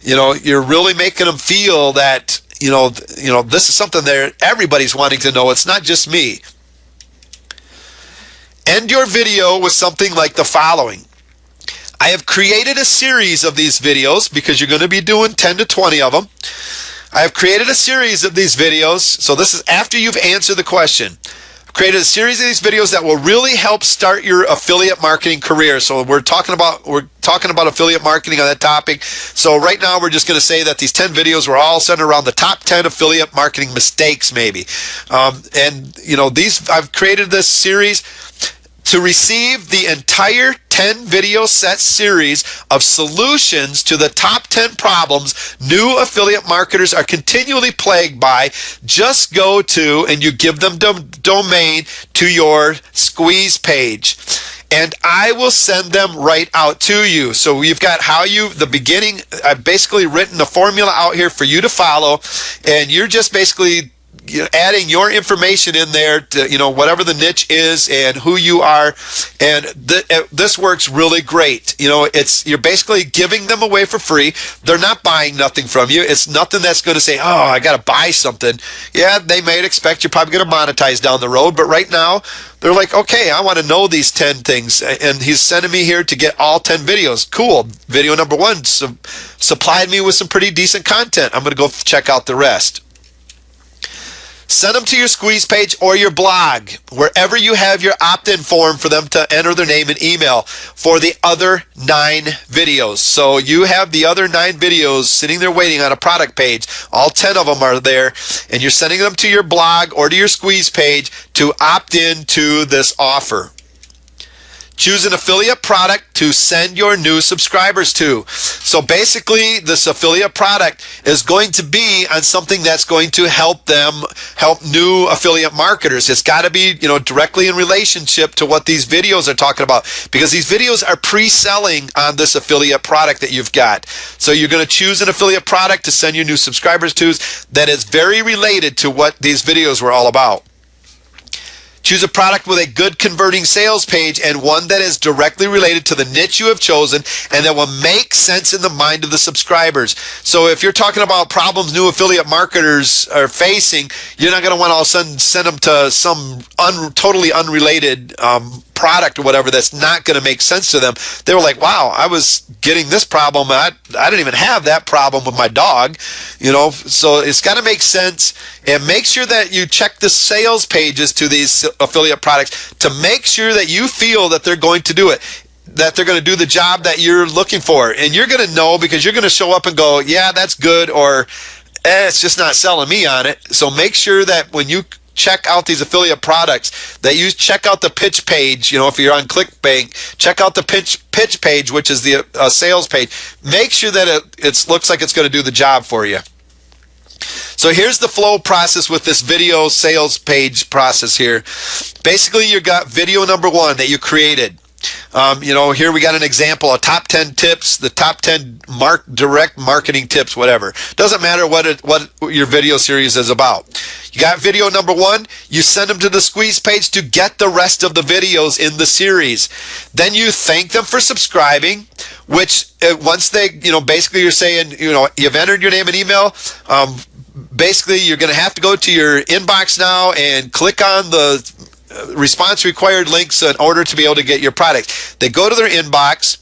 You're really making them feel that, this is something that everybody's wanting to know. It's not just me. End your video with something like the following. I have created a series of these videos, because you're going to be doing 10 to 20 of them. I have created a series of these videos. So this is after you've answered the question. I've created a series of these videos that will really help start your affiliate marketing career. So we're talking about affiliate marketing on that topic. So right now we're just going to say that these 10 videos were all centered around the top 10 affiliate marketing mistakes, maybe. I've created this series to receive the entire 10 video set series of solutions to the top 10 problems new affiliate marketers are continually plagued by. Just go to, and you give them domain to your Squeeze page, and I will send them right out to you. So we've got the beginning. I've basically written a formula out here for you to follow, and you're just basically adding your information in there to, whatever the niche is and who you are. And this works really great. You're basically giving them away for free. They're not buying nothing from you. It's nothing that's going to say, oh, I got to buy something. Yeah, they might expect you're probably going to monetize down the road, but right now they're like, okay, I want to know these 10 things. And he's sending me here to get all 10 videos. Cool. Video number 1 supplied me with some pretty decent content. I'm going to go check out the rest. Send them to your Squeeze page or your blog, wherever you have your opt-in form for them to enter their name and email for the other 9 videos. So you have the other 9 videos sitting there waiting on a product page. All 10 of them are there, and you're sending them to your blog or to your Squeeze page to opt in to this offer. Choose an affiliate product to send your new subscribers to. So basically, this affiliate product is going to be on something that's going to help new affiliate marketers. It's got to be, directly in relationship to what these videos are talking about, because these videos are pre-selling on this affiliate product that you've got. So you're going to choose an affiliate product to send your new subscribers to that is very related to what these videos were all about. Choose a product with a good converting sales page and one that is directly related to the niche you have chosen and that will make sense in the mind of the subscribers. So if you're talking about problems new affiliate marketers are facing, you're not going to want to all of a sudden send them to some totally unrelated product or whatever that's not going to make sense to them. They were like, wow, I was getting this problem. I didn't even have that problem with my dog. So it's got to make sense, and make sure that you check the sales pages to these affiliate products to make sure that you feel that they're going to do it, that they're going to do the job that you're looking for. And you're going to know, because you're going to show up and go, yeah, that's good, or it's just not selling me on it. So make sure that when you check out these affiliate products, that you check out the pitch page. If you're on ClickBank, check out the pitch page, which is the sales page. Make sure that it looks like it's going to do the job for you. So So here's the flow process with this video sales page process here. Basically, you got video number 1 that you created. Here we got an example, a top 10 tips, the top 10 direct marketing tips, whatever. Doesn't matter what your video series is about. You got video number 1, you send them to the squeeze page to get the rest of the videos in the series. Then you thank them for subscribing, which once they, basically you're saying, you've entered your name and email. Basically, you're going to have to go to your inbox now and click on the response required links in order to be able to get your product. They go to their inbox,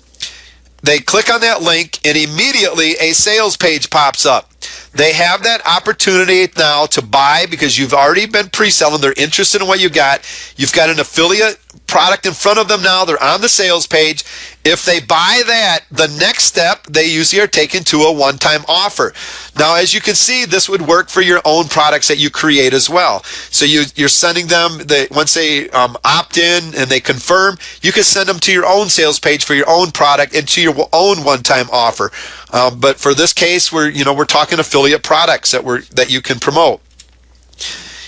they click on that link, and immediately a sales page pops up. They have that opportunity now to buy because you've already been pre-selling. They're interested in what you got. You've got an affiliate product in front of them now. They're on the sales page. If they buy that, the next step, they usually are taken to a one-time offer. Now, as you can see, this would work for your own products that you create as well. So you're sending them, once they opt in and they confirm, you can send them to your own sales page for your own product and to your own one-time offer. But for this case, we're talking affiliate products that you can promote.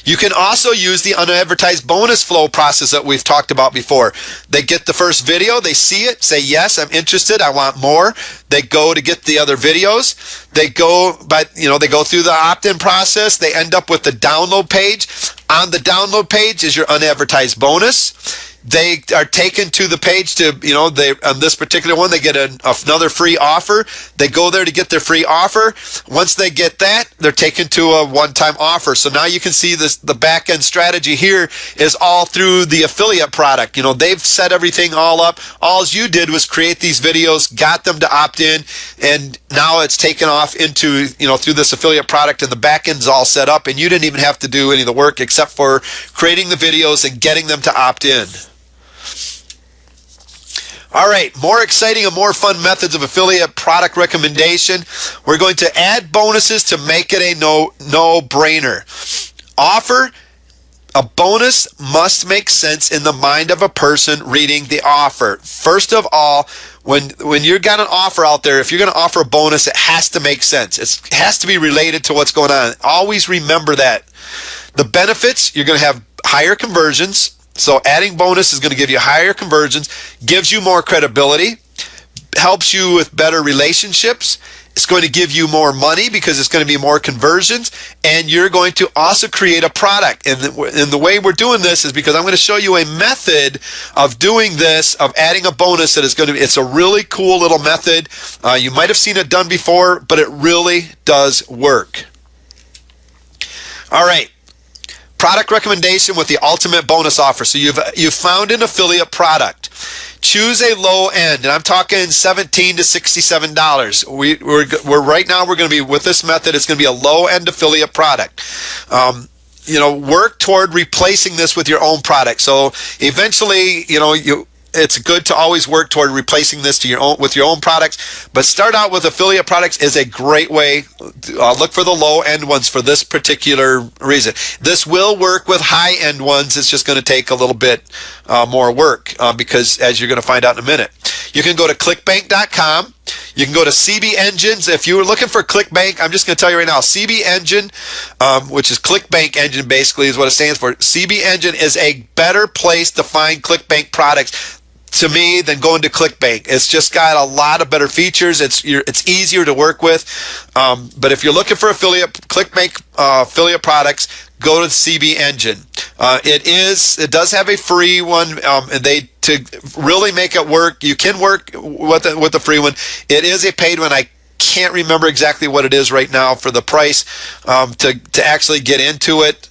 You can also use the unadvertised bonus flow process that we've talked about before. They get the first video, they see it, say, yes, I'm interested, I want more. They go to get the other videos. They go through the opt-in process. They end up with the download page. On the download page is your unadvertised bonus. They are taken to the page to, on this particular one, they get another free offer. They go there to get their free offer. Once they get that, they're taken to a one-time offer. So now you can see the back-end strategy here is all through the affiliate product. They've set everything all up. All you did was create these videos, got them to opt in, and now it's taken off into, through this affiliate product, and the back-end's all set up, and you didn't even have to do any of the work except for creating the videos and getting them to opt in. All right, more exciting and more fun methods of affiliate product recommendation. We're going to add bonuses to make it a no-brainer. Offer a bonus must make sense in the mind of a person reading the offer. First of all, when you've got an offer out there, if you're going to offer a bonus, it has to make sense. It has to be related to what's going on. Always remember that. The benefits, you're going to have higher conversions. So adding bonus is going to give you higher conversions, gives you more credibility, helps you with better relationships. It's going to give you more money because it's going to be more conversions, and you're going to also create a product. And the way we're doing this is because I'm going to show you a method of doing this, of adding a bonus that is going to be, it's a really cool little method. You might have seen it done before, but it really does work. All right. Product recommendation with the ultimate bonus offer. So you've found an affiliate product. Choose a low end, and I'm talking $17 to $67. We're right now we're going to be with this method. It's going to be a low end affiliate product. Work toward replacing this with your own product. So eventually, it's good to always work toward replacing this with your own products, but start out with affiliate products is a great way. Look for the low end ones for this particular reason. This will work with high end ones. It's just going to take a little bit more work because, as you're going to find out in a minute, you can go to clickbank.com. You can go to CB Engines. If you were looking for ClickBank, I'm just going to tell you right now, CB Engine, which is ClickBank Engine basically is what it stands for. CB Engine is a better place to find ClickBank products to me than going to ClickBank. It's just got a lot of better features. It's easier to work with. But if you're looking for ClickBank affiliate products, go to the CB Engine. It does have a free one, and to really make it work, you can work with the free one. It is a paid one. I can't remember exactly what it is right now for the price to actually get into it.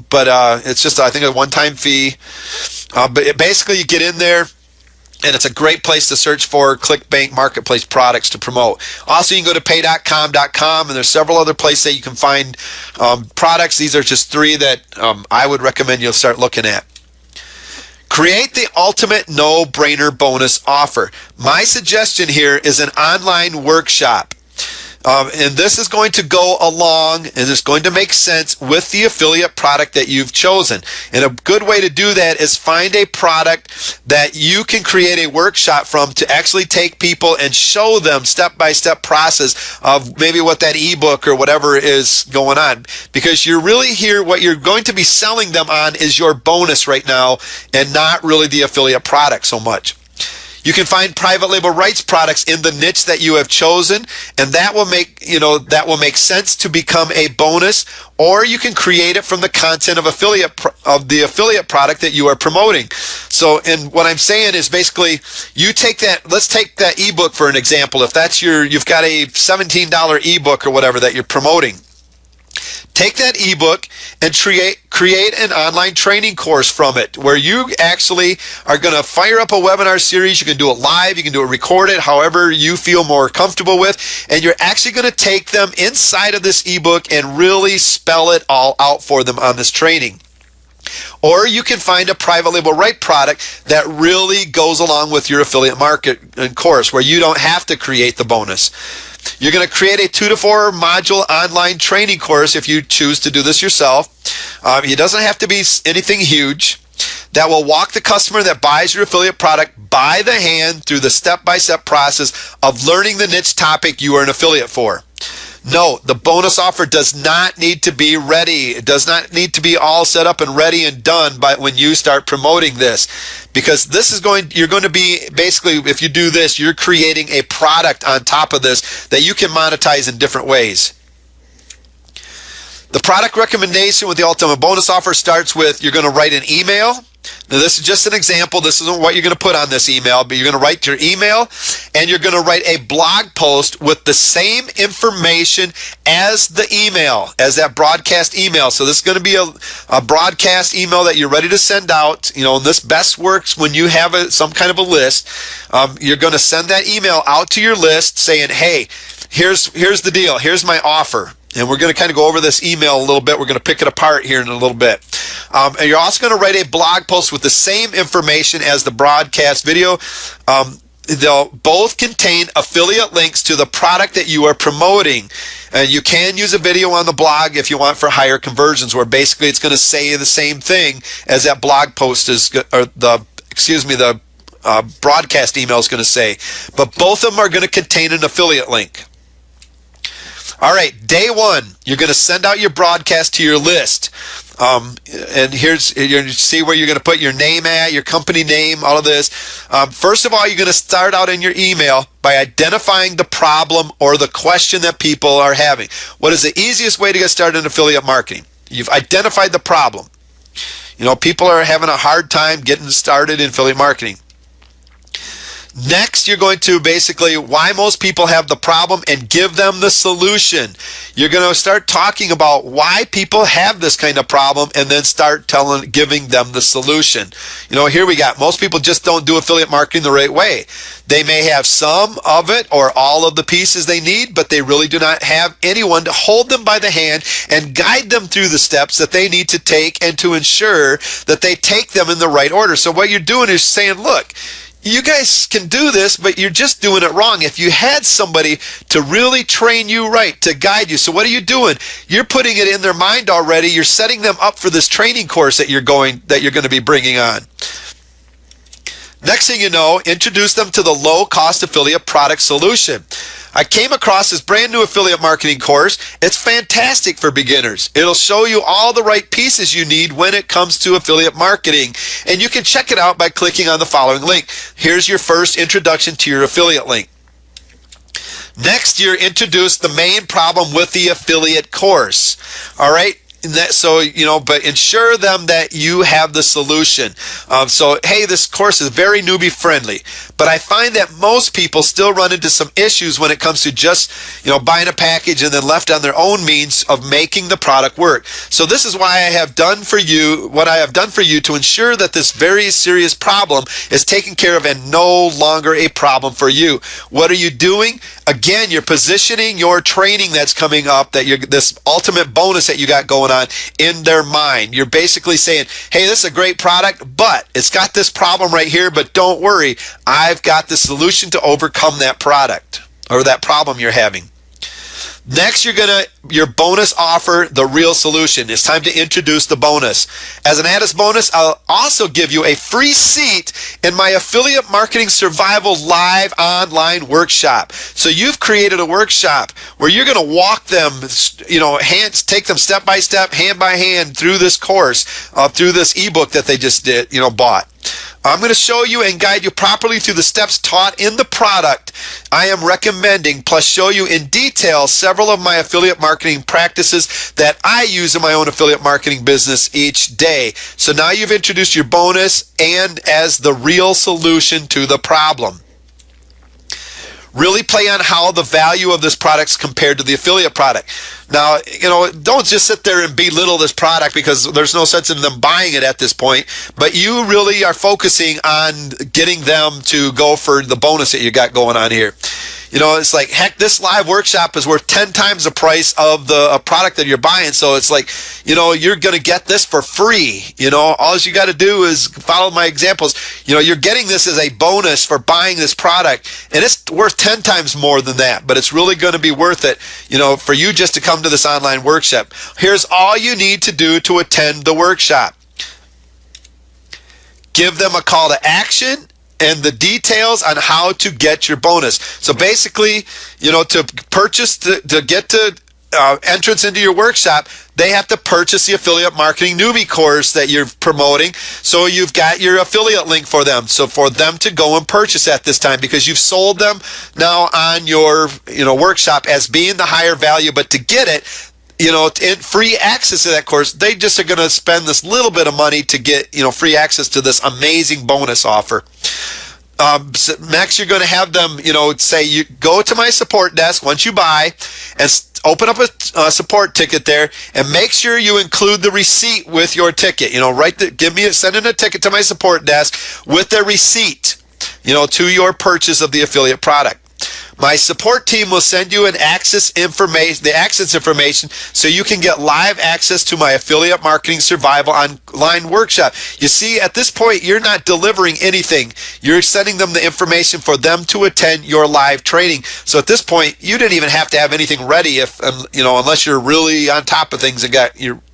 But it's just, I think, a one-time fee. But basically, you get in there, and it's a great place to search for ClickBank Marketplace products to promote. Also, you can go to pay.com, and there's several other places that you can find products. These are just 3 that I would recommend you'll start looking at. Create the ultimate no-brainer bonus offer. My suggestion here is an online workshop. And this is going to go along and it's going to make sense with the affiliate product that you've chosen. And a good way to do that is find a product that you can create a workshop from to actually take people and show them step-by-step process of maybe what that ebook or whatever is going on. Because you're really here, what you're going to be selling them on is your bonus right now and not really the affiliate product so much. You can find private label rights products in the niche that you have chosen, and that will make sense to become a bonus, or you can create it from the content of the affiliate product that you are promoting. So, and what I'm saying is basically, you take that. Let's take that ebook for an example. If that's you've got a $17 ebook or whatever that you're promoting. Take that ebook and create an online training course from it where you actually are going to fire up a webinar series. You can do it live, you can do it recorded, however you feel more comfortable with, and you're actually going to take them inside of this ebook and really spell it all out for them on this training. Or you can find a private label right product that really goes along with your affiliate marketing course where you don't have to create the bonus. You're going to create a 2 to 4 module online training course if you choose to do this yourself. It doesn't have to be anything huge. That will walk the customer that buys your affiliate product by the hand through the step-by-step process of learning the niche topic you are an affiliate for. No, the bonus offer does not need to be ready. It does not need to be all set up and ready and done by when you start promoting this. Because this is you're going to be, basically, if you do this, you're creating a product on top of this that you can monetize in different ways. The product recommendation with the ultimate bonus offer starts with, you're going to write an email. Now, this is just an example. This isn't what you're going to put on this email, but you're going to write your email and you're going to write a blog post with the same information as the email, as that broadcast email. So this is going to be a broadcast email that you're ready to send out. You know, and this best works when you have some kind of a list. You're going to send that email out to your list saying, hey, here's the deal. Here's my offer. And we're going to kind of go over this email a little bit. We're going to pick it apart here in a little bit. And you're also going to write a blog post with the same information as the broadcast video. They'll both contain affiliate links to the product that you are promoting. And you can use a video on the blog if you want for higher conversions, where basically it's going to say the same thing as that blog post is, or the broadcast email is going to say. But both of them are going to contain an affiliate link. All right, day one, you're going to send out your broadcast to your list. And you see where you're going to put your name at, your company name, all of this. First of all, you're going to start out in your email by identifying the problem or the question that people are having. What is the easiest way to get started in affiliate marketing? You've identified the problem. You know, people are having a hard time getting started in affiliate marketing. Next, you're going to basically why most people have the problem and give them the solution. You're going to start talking about why people have this kind of problem and then start giving them the solution. You know, here we got most people just don't do affiliate marketing the right way. They may have some of it or all of the pieces they need, but they really do not have anyone to hold them by the hand and guide them through the steps that they need to take and to ensure that they take them in the right order. So what you're doing is saying, look, you guys can do this, but you're just doing it wrong. If you had somebody to really train you right, to guide you. So what are you doing? You're putting it in their mind already. You're setting them up for this training course that you're going to be bringing on. Next thing you know, introduce them to the low-cost affiliate product solution. I came across this brand new affiliate marketing course. It's fantastic for beginners. It'll show you all the right pieces you need when it comes to affiliate marketing. And you can check it out by clicking on the following link. Here's your first introduction to your affiliate link. Next, you're introduced the main problem with the affiliate course. All right. So, you know, but ensure them that you have the solution. So, hey, this course is very newbie friendly, but I find that most people still run into some issues when it comes to just, you know, buying a package and then left on their own means of making the product work. So this is why I have done for you what I have done for you to ensure that this very serious problem is taken care of and no longer a problem for you. What are you doing? Again, you're positioning your training that's coming up, that you're this ultimate bonus that you got going on in their mind. You're basically saying, hey, this is a great product, but it's got this problem right here, but don't worry, I've got the solution to overcome that product or that problem you're having. Next, your bonus offer, the real solution. It's time to introduce the bonus. As an added bonus, I'll also give you a free seat in my Affiliate Marketing Survival Live online workshop. So you've created a workshop where you're going to walk them, take them step by step, hand by hand through this course, through this ebook that they just bought. I'm going to show you and guide you properly through the steps taught in the product I am recommending, plus show you in detail several of my affiliate marketing practices that I use in my own affiliate marketing business each day. So now you've introduced your bonus and as the real solution to the problem. Really play on how the value of this product is compared to the affiliate product. Now, don't just sit there and belittle this product because there's no sense in them buying it at this point, but you really are focusing on getting them to go for the bonus that you got going on here. It's like, heck, this live workshop is worth 10 times the price of the product that you're buying. So it's like, you're going to get this for free. All you got to do is follow my examples. You're getting this as a bonus for buying this product, and it's worth 10 times more than that, but it's really going to be worth it, for you just to come to this online workshop. Here's all you need to do to attend the workshop. Give them a call to action and the details on how to get your bonus. So basically, to purchase, to get to entrance into your workshop, they have to purchase the affiliate marketing newbie course that you're promoting. So you've got your affiliate link for them. So for them to go and purchase at this time, because you've sold them now on your workshop as being the higher value, but to get it, free access to that course, they just are going to spend this little bit of money to get, free access to this amazing bonus offer. Next, you're going to have them, say, you go to my support desk once you buy and open up a support ticket there and make sure you include the receipt with your ticket. Send in a ticket to my support desk with the receipt, to your purchase of the affiliate product. My support team will send you the access information so you can get live access to my Affiliate Marketing Survival online workshop. You see, at this point, you're not delivering anything. You're sending them the information for them to attend your live training. So at this point, you didn't even have to have anything ready unless you're really on top of things and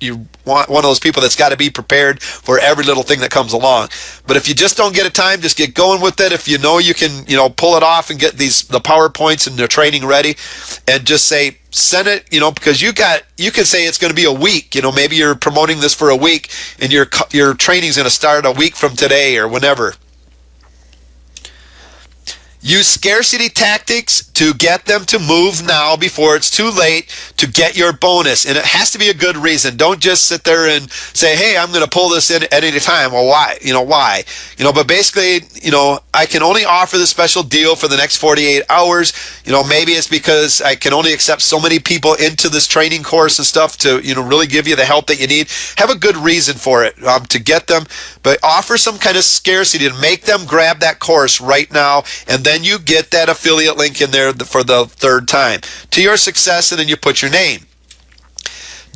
you want one of those people that's got to be prepared for every little thing that comes along. But if you just don't get a time, just get going with it. If you can, pull it off and get the PowerPoints and the training ready, and just say, send it, because you can say it's going to be a week. Maybe you're promoting this for a week and your training is going to start a week from today or whenever. Use scarcity tactics to get them to move now before it's too late to get your bonus. And it has to be a good reason. Don't just sit there and say, hey, I'm going to pull this in at any time. Well, why? Why? But basically, I can only offer the special deal for the next 48 hours. Maybe it's because I can only accept so many people into this training course and stuff to, really give you the help that you need. Have a good reason for it to get them, but offer some kind of scarcity to make them grab that course right now, and then you get that affiliate link in there for the third time to your success, and then you put your name.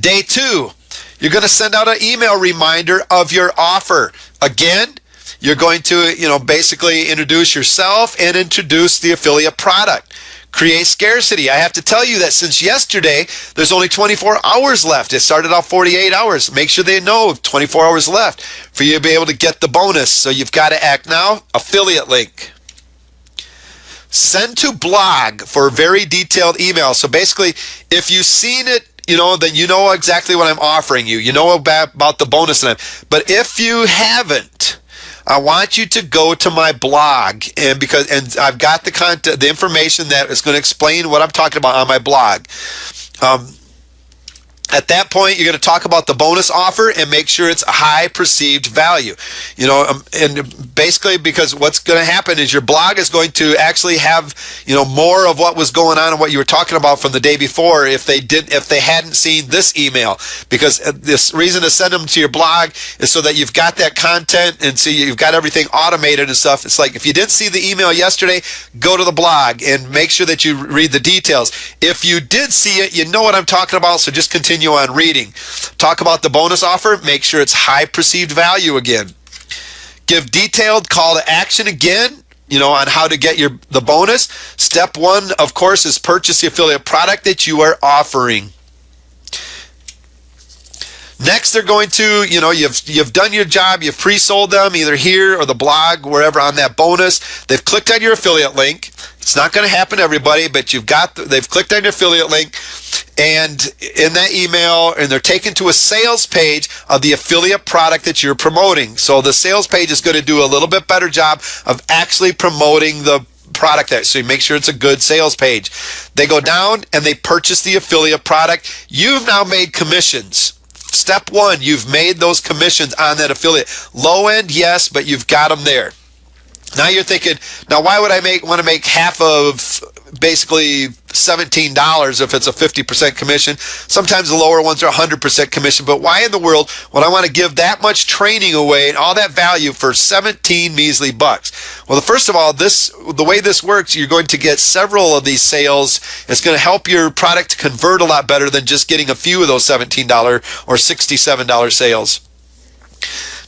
Day 2, you're going to send out an email reminder of your offer. Again, you're going to, basically introduce yourself and introduce the affiliate product. Create scarcity. I have to tell you that since yesterday, there's only 24 hours left. It started off 48 hours. Make sure they know 24 hours left for you to be able to get the bonus. So you've got to act now. Affiliate link. Send to blog for very detailed email. So basically, if you've seen it, then you know exactly what I'm offering you. You know about the bonus. But if you haven't, I want you to go to my blog, and I've got the content, the information that is going to explain what I'm talking about on my blog. At that point, you're going to talk about the bonus offer and make sure it's a high perceived value. And basically, because what's going to happen is your blog is going to actually have, more of what was going on and what you were talking about from the day before if they hadn't seen this email. Because this reason to send them to your blog is so that you've got that content and so you've got everything automated and stuff. It's like if you didn't see the email yesterday, go to the blog and make sure that you read the details. If you did see it, you know what I'm talking about, so just continue on reading. Talk about the bonus offer. Make sure it's high perceived value again. Give detailed call to action again on how to get the bonus. Step one, of course, is purchase the affiliate product that you are offering. Next, they're going to, you've done your job, you've pre-sold them either here or the blog, wherever on that bonus. They've clicked on your affiliate link. It's not going to happen to everybody, but they've clicked on your affiliate link, and in that email, and they're taken to a sales page of the affiliate product that you're promoting. So the sales page is going to do a little bit better job of actually promoting the product there. So you make sure it's a good sales page. They go down and they purchase the affiliate product. You've now made commissions. Step one, you've made those commissions on that affiliate. Low end, yes, but you've got them there. Now you're thinking, now why would I want to make half of basically $17 if it's a 50% commission? Sometimes the lower ones are 100% commission, but why in the world would I want to give that much training away and all that value for 17 measly bucks? Well, first of all, the way this works, you're going to get several of these sales. It's going to help your product convert a lot better than just getting a few of those $17 or $67 sales.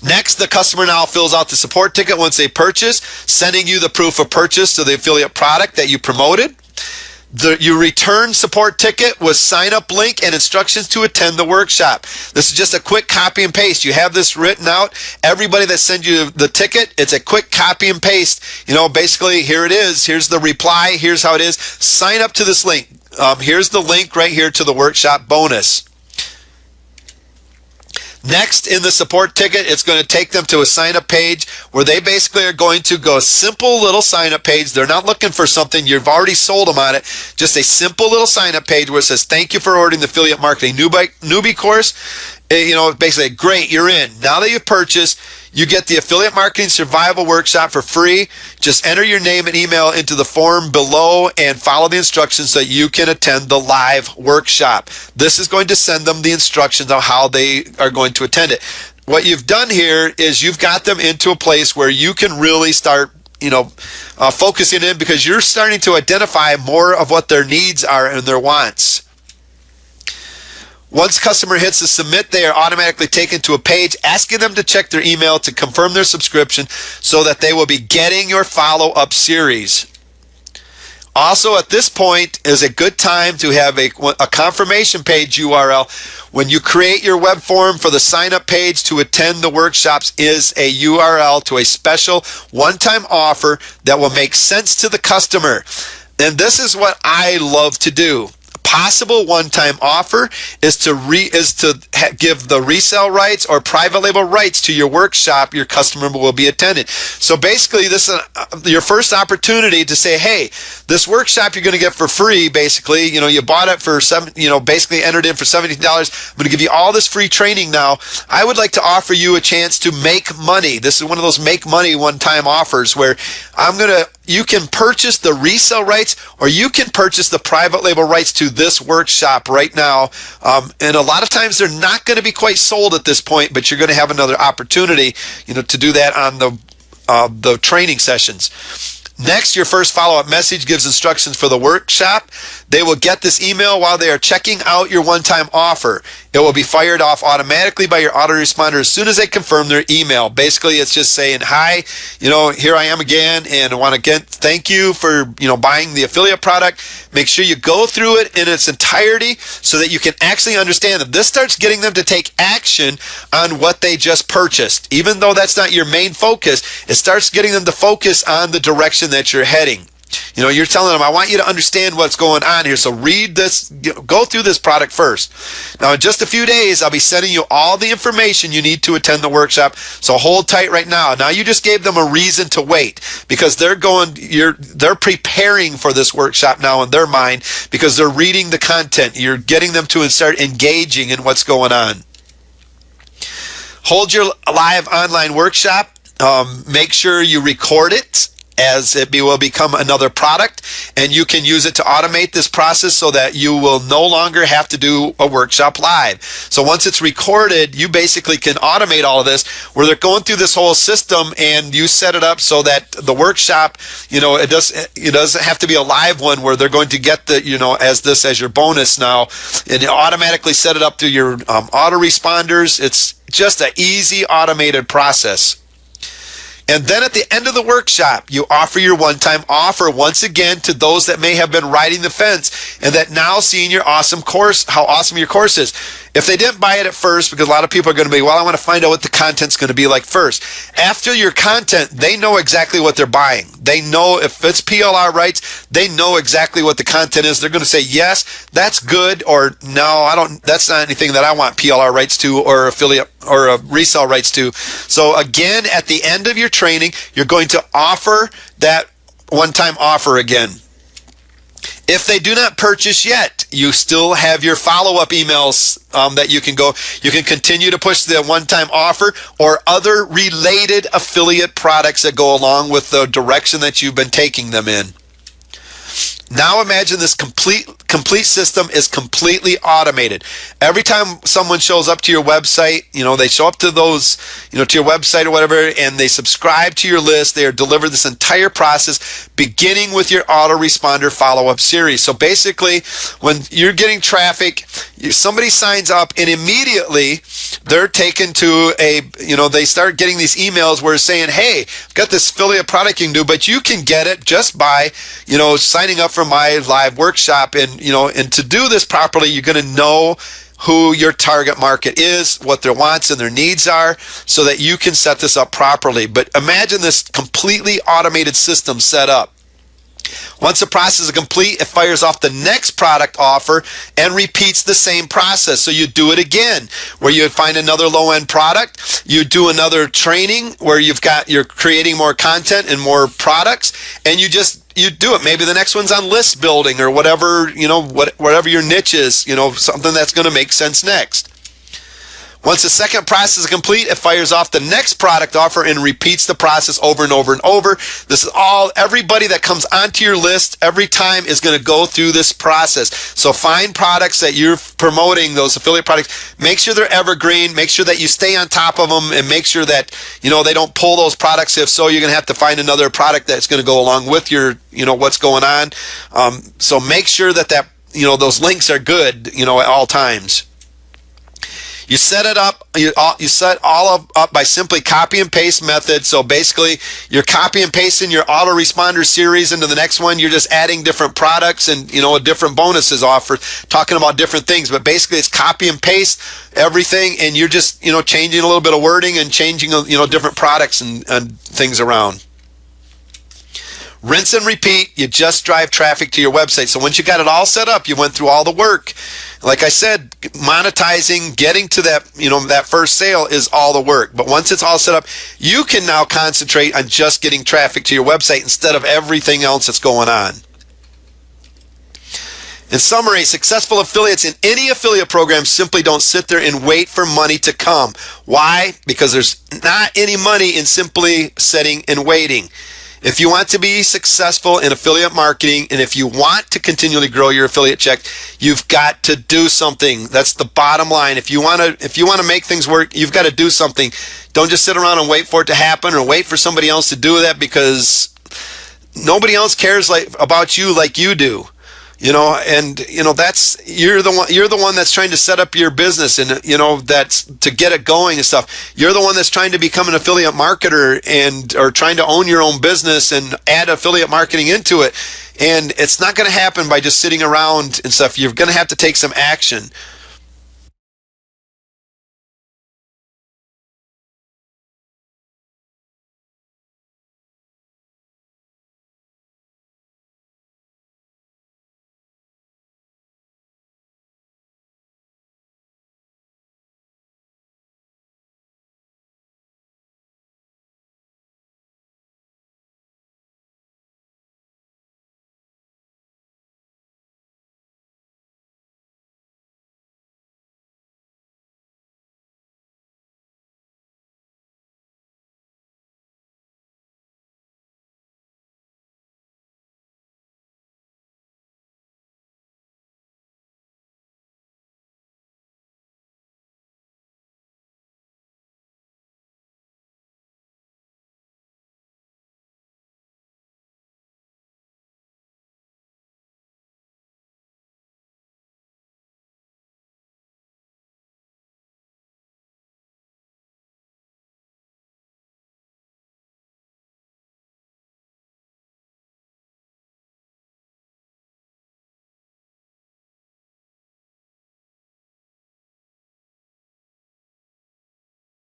Next, the customer now fills out the support ticket once they purchase, sending you the proof of purchase to the affiliate product that you promoted. You return support ticket with sign-up link and instructions to attend the workshop. This is just a quick copy and paste. You have this written out. Everybody that sends you the ticket, it's a quick copy and paste. Basically, here it is. Here's the reply. Here's how it is. Sign up to this link. Here's the link right here to the workshop bonus. Next, in the support ticket, it's going to take them to a sign-up page where they basically are going to go a simple little sign-up page. They're not looking for something. You've already sold them on it. Just a simple little sign-up page where it says, thank you for ordering the Affiliate Marketing Newbie course. Basically, great, you're in. Now that you've purchased, you get the Affiliate Marketing Survival Workshop for free. Just enter your name and email into the form below and follow the instructions so you can attend the live workshop. This is going to send them the instructions on how they are going to attend it. What you've done here is you've got them into a place where you can really start focusing in, because you're starting to identify more of what their needs are and their wants. Once customer hits the submit, they are automatically taken to a page asking them to check their email to confirm their subscription so that they will be getting your follow-up series. Also, at this point is a good time to have a confirmation page URL. When you create your web form for the sign-up page to attend the workshops, is a URL to a special one-time offer that will make sense to the customer. And this is what I love to do. Possible one-time offer is to give the resale rights or private label rights to your workshop your customer will be attending. So basically, this is your first opportunity to say, hey, this workshop you're going to get for free. Basically, you bought it for basically entered in for $17. I'm going to give you all this free training now. I would like to offer you a chance to make money. This is one of those make money one-time offers where you can purchase the resale rights or you can purchase the private label rights to this workshop right now. And a lot of times they're not going to be quite sold at this point, but you're going to have another opportunity, to do that on the training sessions. Next, your first follow-up message gives instructions for the workshop. They will get this email while they are checking out your one-time offer. It will be fired off automatically by your autoresponder as soon as they confirm their email. Basically, it's just saying, hi, here I am again, and I want to thank you for, buying the affiliate product. Make sure you go through it in its entirety so that you can actually understand that this starts getting them to take action on what they just purchased. Even though that's not your main focus, it starts getting them to focus on the direction that you're heading. You're telling them, I want you to understand what's going on here. So read this, go through this product first. Now, in just a few days, I'll be sending you all the information you need to attend the workshop. So hold tight right now. Now, you just gave them a reason to wait because they're preparing for this workshop now in their mind because they're reading the content. You're getting them to start engaging in what's going on. Hold your live online workshop. Make sure you record it, as it will become another product, and you can use it to automate this process so that you will no longer have to do a workshop live. So once it's recorded, you basically can automate all of this where they're going through this whole system, and you set it up so that the workshop, it doesn't have to be a live one where they're going to get the, as your bonus now, and you automatically set it up through your autoresponders. It's just an easy automated process. And then at the end of the workshop, you offer your one-time offer once again to those that may have been riding the fence and that now seeing your awesome course, how awesome your course is. If they didn't buy it at first, because a lot of people are going to be, well, I want to find out what the content's going to be like first. After your content, they know exactly what they're buying. They know if it's PLR rights, they know exactly what the content is. They're going to say, yes, that's good, or no, I don't, that's not anything that I want PLR rights to or affiliate or resale rights to. So again, at the end of your training, you're going to offer that one-time offer again. If they do not purchase yet, you still have your follow-up emails that you can go. You can continue to push the one-time offer or other related affiliate products that go along with the direction that you've been taking them in. Now imagine this complete system is completely automated. Every time someone shows up to your website, they show up to those, to your website or whatever, and they subscribe to your list, they are delivered this entire process, beginning with your autoresponder follow-up series. So basically, when you're getting traffic, somebody signs up and immediately they're taken to they start getting these emails where it's saying, hey, I've got this affiliate product you can do, but you can get it just by, signing up for my live workshop. And to do this properly, you're going to know who your target market is, what their wants and their needs are, so that you can set this up properly. But imagine this completely automated system set up. Once the process is complete, it fires off the next product offer and repeats the same process. So you do it again, where you find another low-end product, you do another training where you're creating more content and more products, and you do it. Maybe the next one's on list building or whatever, whatever your niche is, something that's going to make sense next. Once the second process is complete, it fires off the next product offer and repeats the process over and over and over. This is everybody that comes onto your list every time is going to go through this process. So find products that you're promoting, those affiliate products. Make sure they're evergreen. Make sure that you stay on top of them and make sure that, they don't pull those products. If so, you're going to have to find another product that's going to go along with your, what's going on. So make sure that those links are good, at all times. You set it up, you set all up by simply copy and paste method. So basically, you're copy and pasting your autoresponder series into the next one. You're just adding different products and, different bonuses offered, talking about different things. But basically, it's copy and paste everything, and you're just, changing a little bit of wording and changing, different products and things around. Rinse and repeat. You just drive traffic to your website. So once you got it all set up, you went through all the work. Like I said, monetizing, getting to that, that first sale is all the work. But once it's all set up, you can now concentrate on just getting traffic to your website instead of everything else that's going on. In summary, successful affiliates in any affiliate program simply don't sit there and wait for money to come. Why? Because there's not any money in simply sitting and waiting. If you want to be successful in affiliate marketing, and if you want to continually grow your affiliate check, you've got to do something. That's the bottom line. If you want to make things work, you've got to do something. Don't just sit around and wait for it to happen or wait for somebody else to do that, because nobody else cares about you like you do. That's you're the one that's trying to set up your business, and that's to get it going and stuff. You're the one that's trying to become an affiliate marketer or trying to own your own business and add affiliate marketing into it. And it's not going to happen by just sitting around and stuff. You're going to have to take some action.